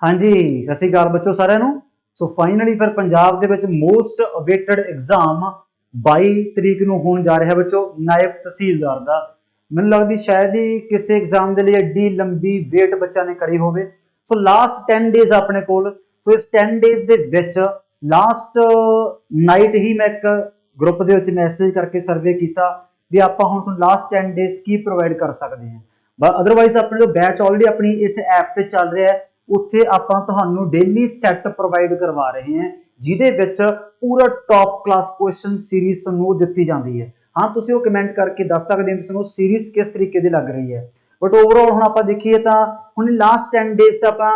हाँ जी, सत श्री अकाल बच्चों सारिਆਂ ਨੂੰ। सो फाइनली फिर पंजाब ਦੇ ਵਿੱਚ मोस्ट अवेटेड एग्जाम 22 ਤਰੀਕ ਨੂੰ ਹੋਣ ਜਾ ਰਿਹਾ ਬੱਚੋ ਨਾਇਬ ਤਹਿਸੀਲਦਾਰ ਦਾ। ਮੈਨੂੰ ਲੱਗਦੀ ਸ਼ਾਇਦ ਹੀ ਕਿਸੇ ਐਗਜ਼ਾਮ ਦੇ ਲਈ ਐਡੀ ਲੰਬੀ ਵੇਟ ਬੱਚਾ ਨੇ ਕਰੀ ਹੋਵੇ। ਸੋ ਲਾਸਟ 10 ਡੇਜ਼ ਆਪਣੇ ਕੋਲ। ਸੋ ਇਸ 10 ਡੇਜ਼ ਦੇ ਵਿੱਚ ਲਾਸਟ ਨਾਈਟ ਹੀ ਮੈਂ ਇੱਕ ਗਰੁੱਪ ਦੇ ਵਿੱਚ ਮੈਸੇਜ ਕਰਕੇ ਸਰਵੇ ਕੀਤਾ ਵੀ ਆਪਾਂ ਹੁਣ ਤੁਹਾਨੂੰ ਲਾਸਟ 10 ਡੇਜ਼ ਕੀ ਪ੍ਰੋਵਾਈਡ ਕਰ ਸਕਦੇ ਹਾਂ। ਅਦਰਵਾਈਜ਼ ਆਪਣੇ ਜੋ ਬੈਚ ਆਲਰੇਡੀ ਆਪਣੀ ਇਸ ਐਪ ਤੇ ਚੱਲ ਰਿਹਾ ਹੈ ਉੱਥੇ ਆਪਾਂ ਤੁਹਾਨੂੰ ਡੇਲੀ ਸੈੱਟ ਪ੍ਰੋਵਾਈਡ ਕਰਵਾ ਰਹੇ ਹਾਂ ਜਿਹਦੇ ਵਿੱਚ ਪੂਰਾ ਟੌਪ ਕਲਾਸ ਕੁਐਸਚਨ ਸੀਰੀਜ਼ ਤੁਹਾਨੂੰ ਦਿੱਤੀ ਜਾਂਦੀ ਹੈ। हाँ तुसीं वो कमेंट करके दस सकते हैं तुहानूं सीरीज किस तरीके की लग रही है। बट ओवरऑल हुण आपां देखीए तां हुण लास्ट 10 डेज च आपां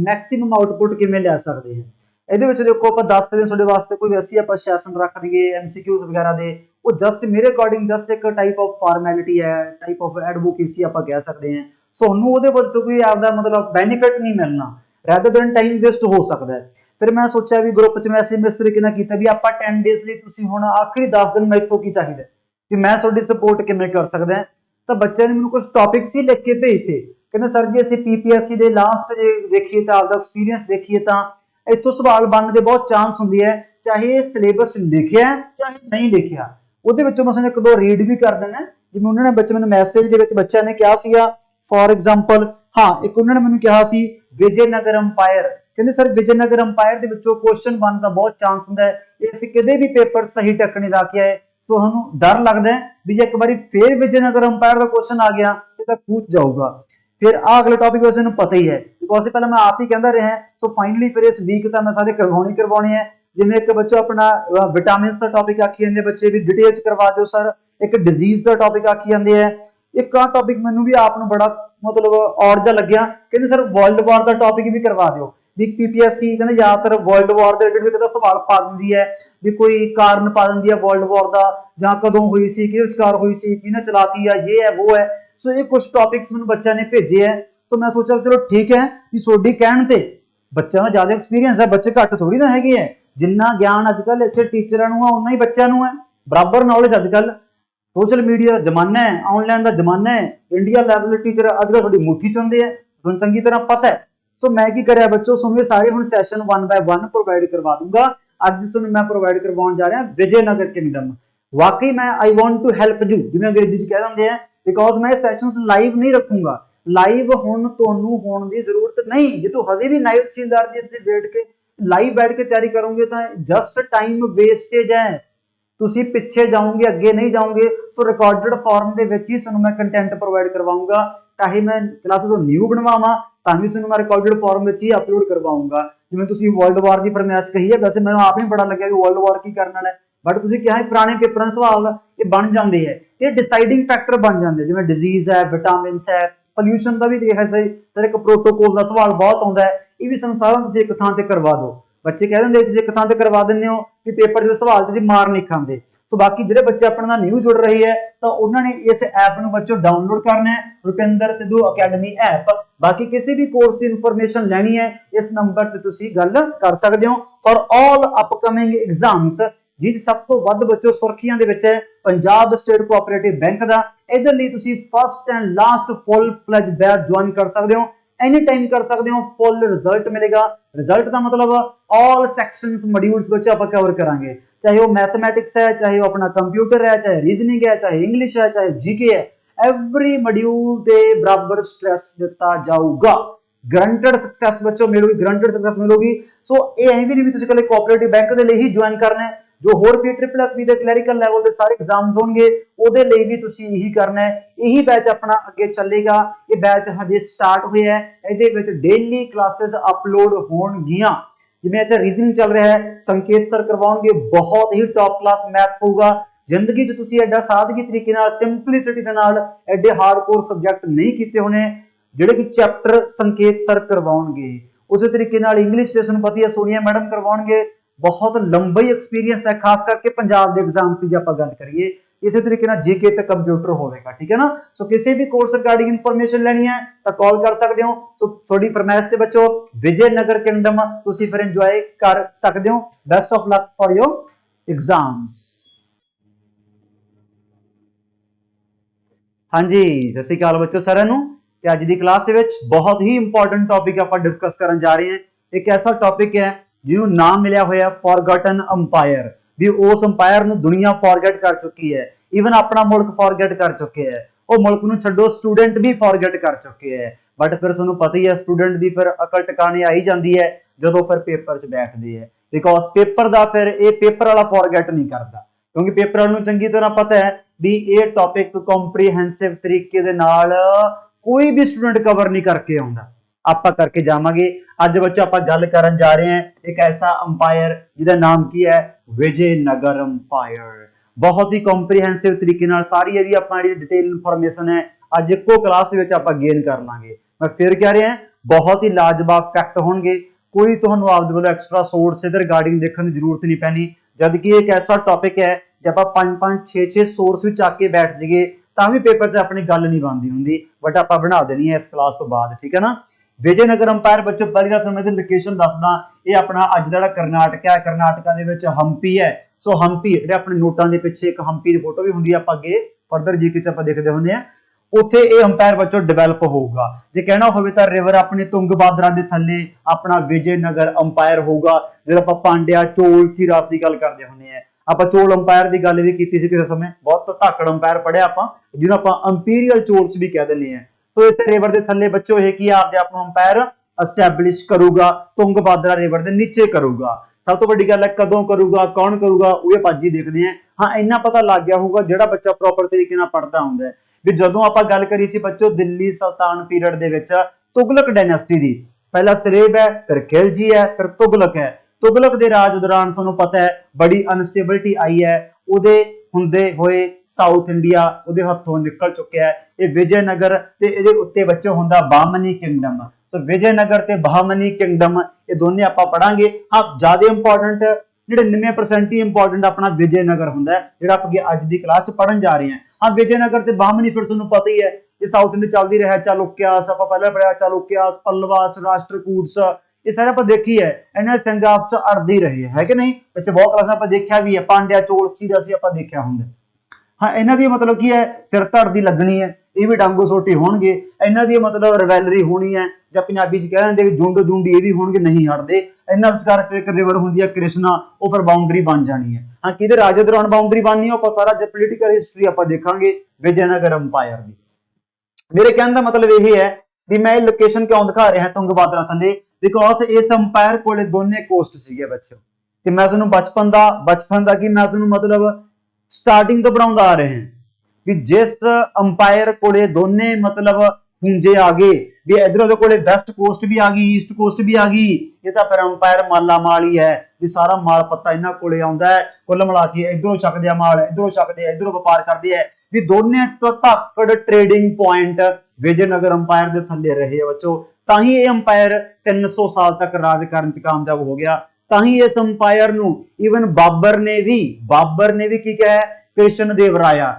मैक्सिमम आउटपुट किवें लै सकदे हैं। ਇਹਦੇ ਵਿੱਚ ਦੇਖੋ ਆਪਾਂ 10 ਦਿਨ ਤੁਹਾਡੇ ਵਾਸਤੇ ਕੋਈ ਵੈਸੀ ਆਪਾਂ ਸੈਸ਼ਨ ਰੱਖ ਦਈਏ ਐਮਸੀਕਿਊਜ਼ ਵਗੈਰਾ ਦੇ ਉਹ ਜਸਟ ਮੇਰੇ ਅਕੋਰਡਿੰਗ ਜਸਟ ਇੱਕ ਟਾਈਪ ਆਫ ਫਾਰਮੈਲਿਟੀ ਹੈ ਟਾਈਪ ਆਫ ਐਡਵੋਕੇਸੀ ਆਪਾਂ ਕਹਿ ਸਕਦੇ ਹਾਂ। ਤੁਹਾਨੂੰ ਉਹਦੇ ਵਿੱਚੋਂ ਕੋਈ ਆਪਦਾ ਮਤਲਬ ਬੈਨੀਫਿਟ ਨਹੀਂ ਮਿਲਣਾ ਰੈਦਰ ਦੈਨ ਟਾਈਮ ਵੇਸਟ ਹੋ ਸਕਦਾ ਹੈ। ਫਿਰ ਮੈਂ ਸੋਚਿਆ ਵੀ ਗਰੁੱਪ 'ਚ ਮੈਸੇਜ ਇਸ ਤਰੀਕੇ ਨਾਲ ਕੀਤਾ ਵੀ ਆਪਾਂ 10 ਡੇਜ਼ ਲਈ ਤੁਸੀਂ ਹੁਣ ਆਖਰੀ 10 ਦਿਨ ਮੈਥੋਂ ਕੀ ਚਾਹੀਦਾ कि मैं थोड़ी सपोर्ट किवें कर सकदा है। तो बच्चे ने मैनूं कुछ टॉपिक्स ही लिख के भेजते कहंदे सर जी असीं पीपीएससी दे लास्ट जे देखीए तां आपदा एक्सपीरियंस देखीए तां इत्थों सवाल बनने दे बहुत चांस हुंदी है चाहे सिलेबस लिखिया चाहे नहीं लिखिया ਉਹਦੇ ਵਿੱਚੋਂ ਮੈਂ ਇੱਕ ਦੋ ਰੀਡ ਵੀ ਕਰ ਦਿੰਦਾ ਜਿਵੇਂ ਉਹਨਾਂ ਨੇ ਬੱਚੇ ਮੈਨੂੰ ਮੈਸੇਜ ਦੇ ਵਿੱਚ ਬੱਚਿਆਂ ਨੇ ਕਿਹਾ ਸੀਗਾ ਫੋਰ ਐਗਜ਼ਾਮਪਲ ਹਾਂ ਇੱਕ ਉਹਨਾਂ ਨੇ ਮੈਨੂੰ ਕਿਹਾ ਸੀ ਵਿਜੇਨਗਰ ਅੰਪਾਇਰ ਕਹਿੰਦੇ ਸਰ ਵਿਜੇਨਗਰ ਅੰਪਾਇਰ ਦੇ ਵਿੱਚੋਂ ਕੁਐਸਚਨ ਬਣਨ ਦਾ ਬਹੁਤ ਚਾਂਸ ਹੁੰਦਾ ਹੈ ਇਸ ਕਿਤੇ ਵੀ ਪੇਪਰ ਸਹੀ ਟੱਕਣੇ ਦਾ ਕੀ ਹੈ ਤੁਹਾਨੂੰ डर लगता है भी जे एक बार फिर विजयनगर अंपायर का क्वेश्चन आ गया तो पूछ जाऊगा। फिर अगले टॉपिक वैसे पता ही है बिकॉज पहले मैं आप ही कहता रहा तो फाइनली फिर इस वीक तो मैं सारे करवाने है जिवें एक बच्चा अपना विटामिन का टॉपिक आखी जाते बच्चे भी डिटेल च करवा दो सर एक डिजीज का टॉपिक आखी जाते हैं एक आ टॉपिक मैनू भी आप बड़ा मतलब और जा लग्या कहते सर वर्ल्ड वॉर का टॉपिक भी करवा दो भी पीपीएससी कहते ज्यादातर वर्ल्ड वॉर के रिलेटेड सवाल पा दी है भी कोई कारण पा दी है वर्ल्ड वॉर का ਜਾਂ ਕਦੋਂ ਹੋਈ ਸੀ ਕਿਹਦੇ ਵਿਚਕਾਰ ਹੋਈ ਸੀ ਕਿਹਨੇ ਚਲਾਤੀ ਹੈ ਇਹ ਹੈ ਉਹ ਹੈ। ਸੋ ਇਹ ਕੁਝ ਟੌਪਿਕਸ ਮੈਨੂੰ ਬੱਚਿਆਂ ਨੇ ਭੇਜੇ ਹੈ ਸੋ ਮੈਂ ਸੋਚਿਆ ਚਲੋ ਠੀਕ ਹੈ ਵੀ ਤੁਹਾਡੀ ਕਹਿਣ ਤੇ ਬੱਚਿਆਂ ਦਾ ਜ਼ਿਆਦਾ ਐਕਸਪੀਰੀਅੰਸ ਹੈ ਬੱਚੇ ਘੱਟ ਥੋੜੀ ਨਾ ਹੈਗੇ ਹੈ ਜਿੰਨਾ ਗਿਆਨ ਅੱਜ ਕੱਲ ਇੱਥੇ ਟੀਚਰਾਂ ਨੂੰ ਆ ਉਨਾ ਹੀ ਬੱਚਿਆਂ ਨੂੰ ਹੈ ਬਰਾਬਰ ਨੌਲੇਜ ਅੱਜ ਕੱਲ ਸੋਸ਼ਲ ਮੀਡੀਆ ਦਾ ਜ਼ਮਾਨਾ ਹੈ ਆਨਲਾਈਨ ਦਾ ਜ਼ਮਾਨਾ ਹੈ ਇੰਡੀਆ ਲੈਵਲ ਦੇ ਟੀਚਰ ਅੱਜ ਕੱਲ ਤੁਹਾਡੀ ਮੁੱਠੀ ਚ ਹੁੰਦੇ ਹੈ ਤੁਹਾਨੂੰ ਚੰਗੀ ਤਰ੍ਹਾਂ ਪਤਾ ਹੈ। ਸੋ ਮੈਂ ਕੀ ਕਰਿਆ ਬੱਚੋ ਤੁਹਾਨੂੰ ਸਾਰੇ ਹੁਣ ਸੈਸ਼ਨ 1 by 1 ਪ੍ਰੋਵਾਈਡ ਕਰਵਾ ਦੂੰਗਾ। ਅੱਜ ਤੁਹਾਨੂੰ ਮੈਂ ਪ੍ਰੋਵਾਈਡ ਕਰਵਾਉਣ ਜਾ ਰਿਹਾ ਵਿਜੇਨਗਰ ਕਿੰਗਡਮ वाकई मैं I want to help you जिवें अंग्रेजी च कह दिंदे हैं बिकॉज मैं सैशंस लाइव नहीं रखूंगा लाइव हुण तुहानूं होण दी जरूरत नहीं जे तू हजे भी नायब तहसीलदार दी ते बैठ के लाइव बैठ के तैयारी करोगे तो जस्ट टाइम वेस्टेज है तुसी पिछे जाओगे अगे नहीं जाओगे। सो रिकॉर्डेड फॉर्म दे विच ही तुहानूं मैं कंटेंट प्रोवाइड करवाऊंगा चाहे मैं क्लासेस न्यू बनवावां तां भी तुहानूं मैं recorded form which he upload करवाऊंगा। जिवें तुसी वर्ल्ड वॉर दी फरमाइश कही है वैसे मैनूं आप ही बड़ा लग्या कि वर्ल्ड वॉर की करन वाला है बट तुसीं क्या है पुराने पेपर सवाल ये बन जाते हैं ये डिसाइडिंग फैक्टर बन जाते जिवें डिजीज है विटामिन है पोल्यूशन का भी है सही सर एक प्रोटोकॉल का सवाल बहुत आता है ये भी सानूं सारा तुसीं एक थां ते करवा दो बच्चे कह दिंदे तुसीं एक थां ते करवा दिंदे हो कि पेपर दे सवाल तुसीं मार नहीं खांदे। सो बाकी जिहड़े बच्चे अपने नाल न्यू जुड़ रहे हैं तो उन्होंने इस ऐप नूं बच्चों डाउनलोड करना है रुपिंदर सिद्धू अकैडमी ऐप। बाकी किसी भी कोर्स की इन्फॉर्मेशन लैनी है इस नंबर ते तुसीं गल कर सकदे हो फॉर ऑल अपकमिंग एग्जाम्स जिस सब तो वध बच्चों सुर्खियां दे विच है पंजाब स्टेट कोआपरेटिव बैंक दा इधर लिए तुसीं first and last full fledge batch join कर सकते हो एनी टाइम कर सकते हो फुल रिजल्ट मिलेगा। रिजल्ट का मतलब ऑल सैक्शंस मॉड्यूल्स बच्चे आप कवर करांगे चाहे वो मैथमैटिक्स है चाहे वो अपना कंप्यूटर है चाहे रीजनिंग है चाहे इंग्लिश है चाहे जीके है एवरी मॉड्यूल ते बराबर स्ट्रेस दिता जाऊगा गारंटेड सक्सेस बच्चों मिलेगी गारंटेड सक्सेस मिलेगी। सो ये भी नहीं भी तुसीं कल कोआपरेटिव बैंक दे लिए ही ज्वाइन करना है जो होर भी BBB ਦੇ ਕਲੈਰੀਕਲ ਲੈਵਲ ਦੇ ਸਾਰੇ ਐਗਜ਼ਾਮਸ ਹੋਣਗੇ ਉਹਦੇ ਲਈ ਵੀ ਤੁਸੀਂ ਇਹੀ ਕਰਨਾ ਹੈ। ਇਹੀ ਬੈਚ ਆਪਣਾ ਅੱਗੇ ਚੱਲੇਗਾ ਇਹ ਬੈਚ ਹਜੇ ਸਟਾਰਟ ਹੋਇਆ ਹੈ ਇਹਦੇ ਵਿੱਚ ਡੇਲੀ ਕਲਾਸਿਸ ਅਪਲੋਡ ਹੋਣਗੀਆਂ ਜਿਵੇਂ ਅੱਛਾ ਰੀਜ਼ਨਿੰਗ ਚੱਲ ਰਿਹਾ ਹੈ ਸੰਕੇਤ ਸਰ ਕਰਵਾਉਣਗੇ ਬਹੁਤ ਹੀ ਟੌਪ ਕਲਾਸ ਮੈਥਸ ਹੋਊਗਾ। ਜ਼ਿੰਦਗੀ 'ਚ ਤੁਸੀਂ ਐਡਾ ਸਾਦਗੀ ਤਰੀਕੇ ਨਾਲ ਸਿੰਪਲਿਸਿਟੀ ਦੇ ਨਾਲ ਐਡੇ ਹਾਰਡਕੋਰ ਸਬਜੈਕਟ ਨਹੀਂ ਕੀਤੇ ਹੋਣੇ ਜਿਹੜੇ ਕਿ ਚੈਪਟਰ ਸੰਕੇਤ ਸਰ ਕਰਵਾਉਣਗੇ। ਉਸੇ ਤਰੀਕੇ ਨਾਲ ਇੰਗਲਿਸ਼ ਦੇ ਤੁਹਾਨੂੰ ਪਤਾ ਹੀ ਹੈ ਸੋਨੀਆ ਮੈਡਮ ਕਰਵਾਉਣਗੇ बहुत लंबा ही एक्सपीरियंस है खास करके पंजाब के एग्जाम्स की आप गल करिए इस तरीके ना जीके ते कंप्यूटर होगा ठीक है ना। सो किसी भी कोर्स रिगार्डिंग इन्फॉर्मेशन लेनी है तो कॉल कर सकते हो। तो थोड़ी फरमाइश से बच्चों विजयनगर किंगडम तुसी फिर इंजॉय कर सकते हो। Best of luck for your exams. हाँ जी सत श्री अकाल बच्चों सारिਆਂ ਨੂੰ कि अज की क्लास के बहुत ही इंपॉर्टेंट टॉपिक आप डिस्कस करन जा रहे हैं। एक ऐसा टॉपिक है जिन्होंने नाम मिलया होया फॉरगॉटन अंपायर, भी उस अंपायर नूं दुनिया फॉरगेट कर चुकी है, ईवन अपना मुल्क फॉरगेट कर चुके हैं, वो मुल्क नूं छड्डो स्टूडेंट भी फॉरगेट कर चुके हैं। बट फिर तुहानूं पता ही है स्टूडेंट की फिर अकल टिकाने आई जाती है जदों फिर पेपर च बैठते हैं, बिकॉज पेपर का फिर ये पेपर वाला फॉरगेट नहीं करता, क्योंकि पेपर वालों चंगी तरह पता है भी ये टॉपिक कॉम्प्रीहेंसिव तरीके दे नाल कोई भी स्टूडेंट कवर नहीं करके आउंदा। आप करके जावांगे। अज बच्चों आप गल करन जा रहे हैं एक ऐसा अंपायर जिहदा नाम की है विजयनगर अंपायर। बहुत ही कॉम्प्रीहेंसिव तरीके नाल सारी यदि आप डिटेल इन्फॉर्मेशन है अज एको क्लास दे विच आपां गेन कर लांगे। मैं फिर कह रहा बहुत ही लाजवाब फैक्ट होणगे, कोई तुहानूं आपदे वल्लों एक्स्ट्रा सोर्स इहदे रिगार्डिंग देखने की जरूरत नहीं पैनी, जबकि एक ऐसा टॉपिक है जब आप 5-5 6-6 सोर्स भी चक के बैठ जाइए तां भी पेपर च अपनी गल नहीं बनती हुंदी, बट आप बना देनी है इस क्लास तो बाद। ठीक है ना। विजयनगर अंपायर बच्चों पहली गल मैं लोकेशन दसदा, ये अपना अज दा करनाटक है, करनाटका दे विच हंपी है। सो हंपी जिहड़े अपने नोटां दे पिछे एक हंपी की फोटो भी हुंदी है, आपां अगे फर्दर जीके च आपां देखदे हुंदे आ, उत्थे ये अंपायर बच्चों डिवेलप होगा। जे कहना होवे तां रिवर अपनी तुंगभद्रा दे थल्ले अपना विजयनगर अंपायर होगा। जदों आपां पांड्या चोल की रास की गल करदे हुंदे आ, आपां चोल अंपायर की गल भी कीती सी किसी समय, बहुत धाकड़ अंपायर पढ़िया आपां जिन्होंने आपां अंपीरियल चोल्स भी कह दिंदे आ। तो इस रिवर के थल्ले बच्चों ये कि आपदे आप अंपायर एस्टैबलिश करूगा, तुंगभद्रा रिवर के नीचे करूगा। सब तो बड़ी गल है कदों करूगा, कौन करूगा, वो अज ही देखते हैं। हाँ इन्ना पता लग गया होगा जो बच्चा प्रॉपर तरीके नाल पढ़ता हुंदा है भी जदों आपां गल करी सी बच्चों दिल्ली सुल्तान पीरियड दे विच तुगलक डायनेस्टी दी, पहला सलेब है, फिर खिलजी है, फिर तुगलक है। तुगलक दे राज दौरान तुहानूं पता है बड़ी अनस्टेबिलिटी आई है, उहदे हुंदे होए साउथ इंडिया उहदे हत्थों निकल चुकिया है। ये विजयनगर ते इहदे उत्ते बच्चों हुंदा बामनी किंगडम। तो विजयनगर ते बामनी किंगडम ये दोनों आपां पढ़ांगे। हाँ ज्यादा इंपॉर्टेंट 99% ही इंपॉर्टेंट अपना विजयनगर हुंदा है जिहड़ा आपां अज दी क्लास च पढ़न जा रहे हैं। हाँ विजयनगर ते बामनी फिर तुहानूं पता ही है ये साउथ इंडिया चलदी रहा, चालुक्यास आपां पहले पढ़िया, चालुक्यास, पल्लवास, राष्ट्रकूट्स, ये सारे आप देखी है इन्हें संघाप च अड़दे रहे है कि नहीं। वैसे बहुत क्लास आप देखा भी है, पांड्या चोल सीधा आप देखा होंगे। हाँ इन्हों की मतलब की है सिर धड़ की लगनी है, ये भी डांगो सोटी होणगे, इन्हों की मतलब रिवैलरी होनी है, या पंजाबी च कह देंगे झुंड झुंड ये भी होणगे, नहीं हटते। इन्होंने विचकार फिर एक रिवर होंगी है कृष्णा, वो फिर बाउंड्री बन जानी है। हाँ कि राजे दौरान बाउंड्री बननी है सारा जो पोलीटिकल हिस्टरी आप देखांगे विजयनगर अंपायर की। मेरे कहने का मतलब यही है भी मैं लोकेशन क्यों दिखा रहा तुंगभद्रा थले, बिकॉज इस अंपायर को दोने कोस्ट सीगे बच्चों। कि मैं तुहानूं बचपन का कि मैं तुहानूं मतलब स्टार्टिंग तो पढ़ाउंदा आ रहे हैं भी जिस अंपायर को दोने मतलब पूंजे आ गए भी इधर को वेस्ट कोस्ट भी आ गई, ईस्ट कोस्ट भी आ गई, ये तो फिर अंपायर माला माल ही है भी सारा माल पत्ता इन्हों को आउंदा है। कुल मिला के इधरों छकदे आ माल, इधरों छकदे आ, इधरों व्यापार करते हैं भी दोने तो धाकड़ ट्रेडिंग पॉइंट विजयनगर अंपायर के थले रहे बच्चों। ताही ये अंपायर 300 साल तक राज करने च कामयाब हो गया। ताही इस अंपायर नूं ईवन बाबर ने भी की कहा कृष्ण देव राया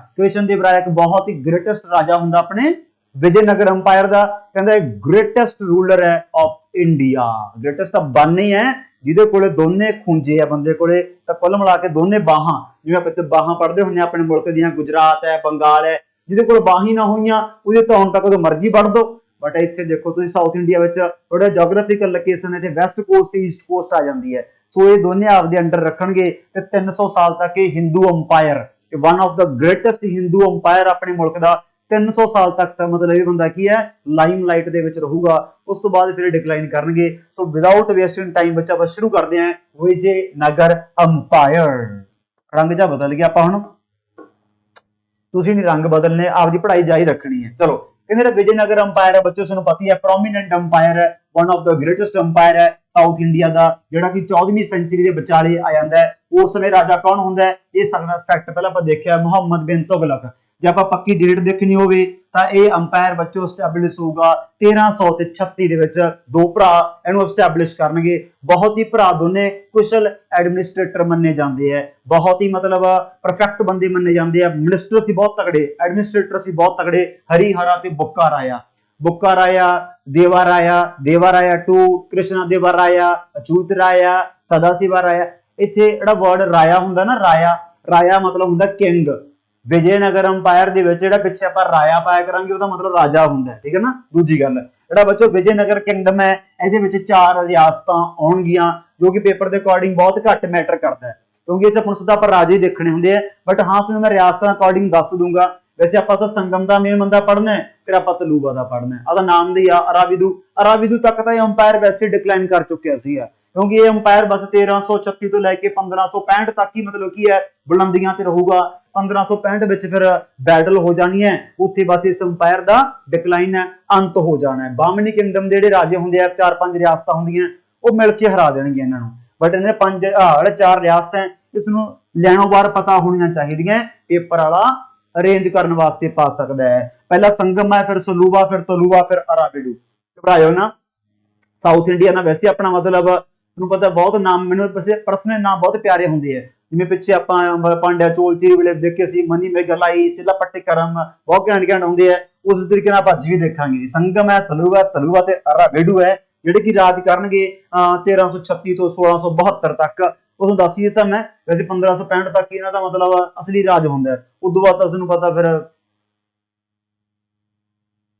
एक बहुत ही ग्रेटेस्ट राजा हुंदा अपने विजयनगर अंपायर का, कहंदा ग्रेटेस्ट रूलर है ऑफ इंडिया। ग्रेटेस्ट तो बन ही है जिहदे कोले दोने खूंजे है बंदे कोले, तो कुल मिला के दोने बाहां जिवें आप बाहां पढ़दे हुंदे अपने मुल्क दियां, गुजरात है, बंगाल है, जिहदे कोल बाही ना होईयां उहदे तो हुण तक मर्जी पढ़ दो। बट इत्थे देखो तुसीं साउथ इंडिया विच थोड़ा जोग्राफिकल लोकेशन इत्थे वेस्ट कोस्ट ईस्ट कोस्ट आ जाती है। सो ये दोने आपदे अंडर रखणगे ते 300 साल तक ये Hindu umpire, one of the greatest Hindu umpire अपने मुल्क का 300 साल तक मतलब ये बंदा की है लाइमलाइट दे विच रहूगा। उस तो बाद फिर डिक्लाइन करनगे। सो विदाउट वेस्टिंग टाइम बच्चा बस शुरू करते हैं विजयनगर अंपायर। रंग जा बदल गया, आपां हुण तुसीं नहीं रंग बदलने, आपकी पढ़ाई जारी रखनी है। चलो कहते विजयनगर अंपायर है बच्चों तुहानूं पता ही है प्रोमीनेंट अंपायर है, one of the greatest umpire है साउथ इंडिया का, जिहड़ा कि 14वीं सेंचुरी के विचाले आ जाता है। उस समय राजा कौन हुंदा है ये सारा फैक्ट पहले आपां देखिया मुहम्मद बिन तुगलक। जे आपां पक्की डेट देखनी होवे तां ये अंपायर बच्चों एस्टैबलिश होगा 1336 दे विच। दो भरा इहनूं एस्टैबलिश करनगे, बहुत ही भरा दोने कुशल एडमिनिस्ट्रेटर मन्ने जाते हैं, बहुत ही मतलब परफेक्ट बंदे मन्ने जाते हैं। मिनिस्टर सी बहुत तगड़े, एडमिनिस्ट्रेटर सी बहुत तगड़े, हरिहरा ते बुक्का राया, देवा राया टू, कृष्णा देवा राया, अछूत राया, सदाशिवा राया। इत्थे जिहड़ा वर्ड राया हुंदा ना, राया मतलब हुंदा किंग, ਵਿਜੇਨਗਰ ਅੰਪਾਇਰ ਦੇ ਵਿੱਚ ਜਿਹੜਾ ਪਿੱਛੇ ਆਪਾਂ ਰਾਇਆ ਪਾਇਆ ਕਰਾਂਗੇ ਉਹਦਾ ਮਤਲਬ ਰਾਜਾ ਹੁੰਦਾ ਹੈ, ਠੀਕ ਹੈ ਨਾ। ਦੂਜੀ ਗੱਲ ਜਿਹੜਾ ਬੱਚੋ ਵਿਜੇਨਗਰ ਕਿੰਗਡਮ ਹੈ ਇਹਦੇ ਵਿੱਚ 4 ਰਿਆਸਤਾਂ ਆਉਣਗੀਆਂ, ਜੋ ਕਿ ਪੇਪਰ ਦੇ ਅਕੋਰਡਿੰਗ ਬਹੁਤ ਘੱਟ ਮੈਟਰ ਕਰਦਾ ਹੈ, ਕਿਉਂਕਿ ਇਹ ਚ ਆਪਾਂ ਸਿੱਧਾ ਰਾਜੇ ਦੇਖਣੇ ਹੁੰਦੇ ਆ। ਬਟ ਹਾਂ ਫਿਰ ਮੈਂ ਰਿਆਸਤਾਂ ਅਕੋਰਡਿੰਗ ਦੱਸ ਦੂੰਗਾ। वैसे आप तो संगम का मेन बंदा पढ़ना है, फिर आप तलूबा का पढ़ना है। आदा नाम दी आ अराविदू, अराविदू तक तो अंपायर वैसे डिक्लाइन कर चुके सी है, क्योंकि ये अंपायर बस 1336 तो लैके 1565 तक ही मतलब की है बुलंदियां ते रहूगा। 1565 विच फिर बैटल हो जानी है, उत्थे बस इस अंपायर दा डिक्लाइन है, अंत हो जाना है। बामनी किंगडम दे जिहड़े राजे हुंदे आ 4-5 रियासतां हुंदियां ਉਹ ਮਿਲ ਕੇ ਹਰਾ ਦੇਣਗੇ ਇਹਨਾਂ ਨੂੰ। ਬਟ ਇਹਨਾਂ ਦੇ 4 ਰਿਆਸਤਾਂ ਇਸ ਨੂੰ ਲੈਣੋਂ ਬਾਹਰ ਪਤਾ ਹੋਣੀਆਂ ਚਾਹੀਦੀਆਂ, ਪੇਪਰ ਵਾਲਾ अरेंज करने वास्ते पा सकता है। पहला संगम है, फिर सलूबा, फिर तलूबा, फिर अराबिडू। घबराओ ना, साउथ इंडिया ना वैसे अपना मतलब तुहानूं पता बहुत नाम मैनूं वैसे पर्सनल नाम बहुत प्यारे होंदे है, जिवें पिछे आपां पांड्या चोल चीर वेले देखे सी, मनी मेघलाई, सिला पट्टिकरम बहुत घैंट घैंट होंदे है। उस तरीके नाल अज भी देखांगे। संगम है, सलूबा, तलूबा ते अराबिडू है जिहड़े कि राज करनगे 1336 तो 1672 तक। उस दस ही दिता मैं, वैसे 1565 तक इन्हां दा मतलब असली राज हुंदा है। उस तो बाद तुहानूं पता फिर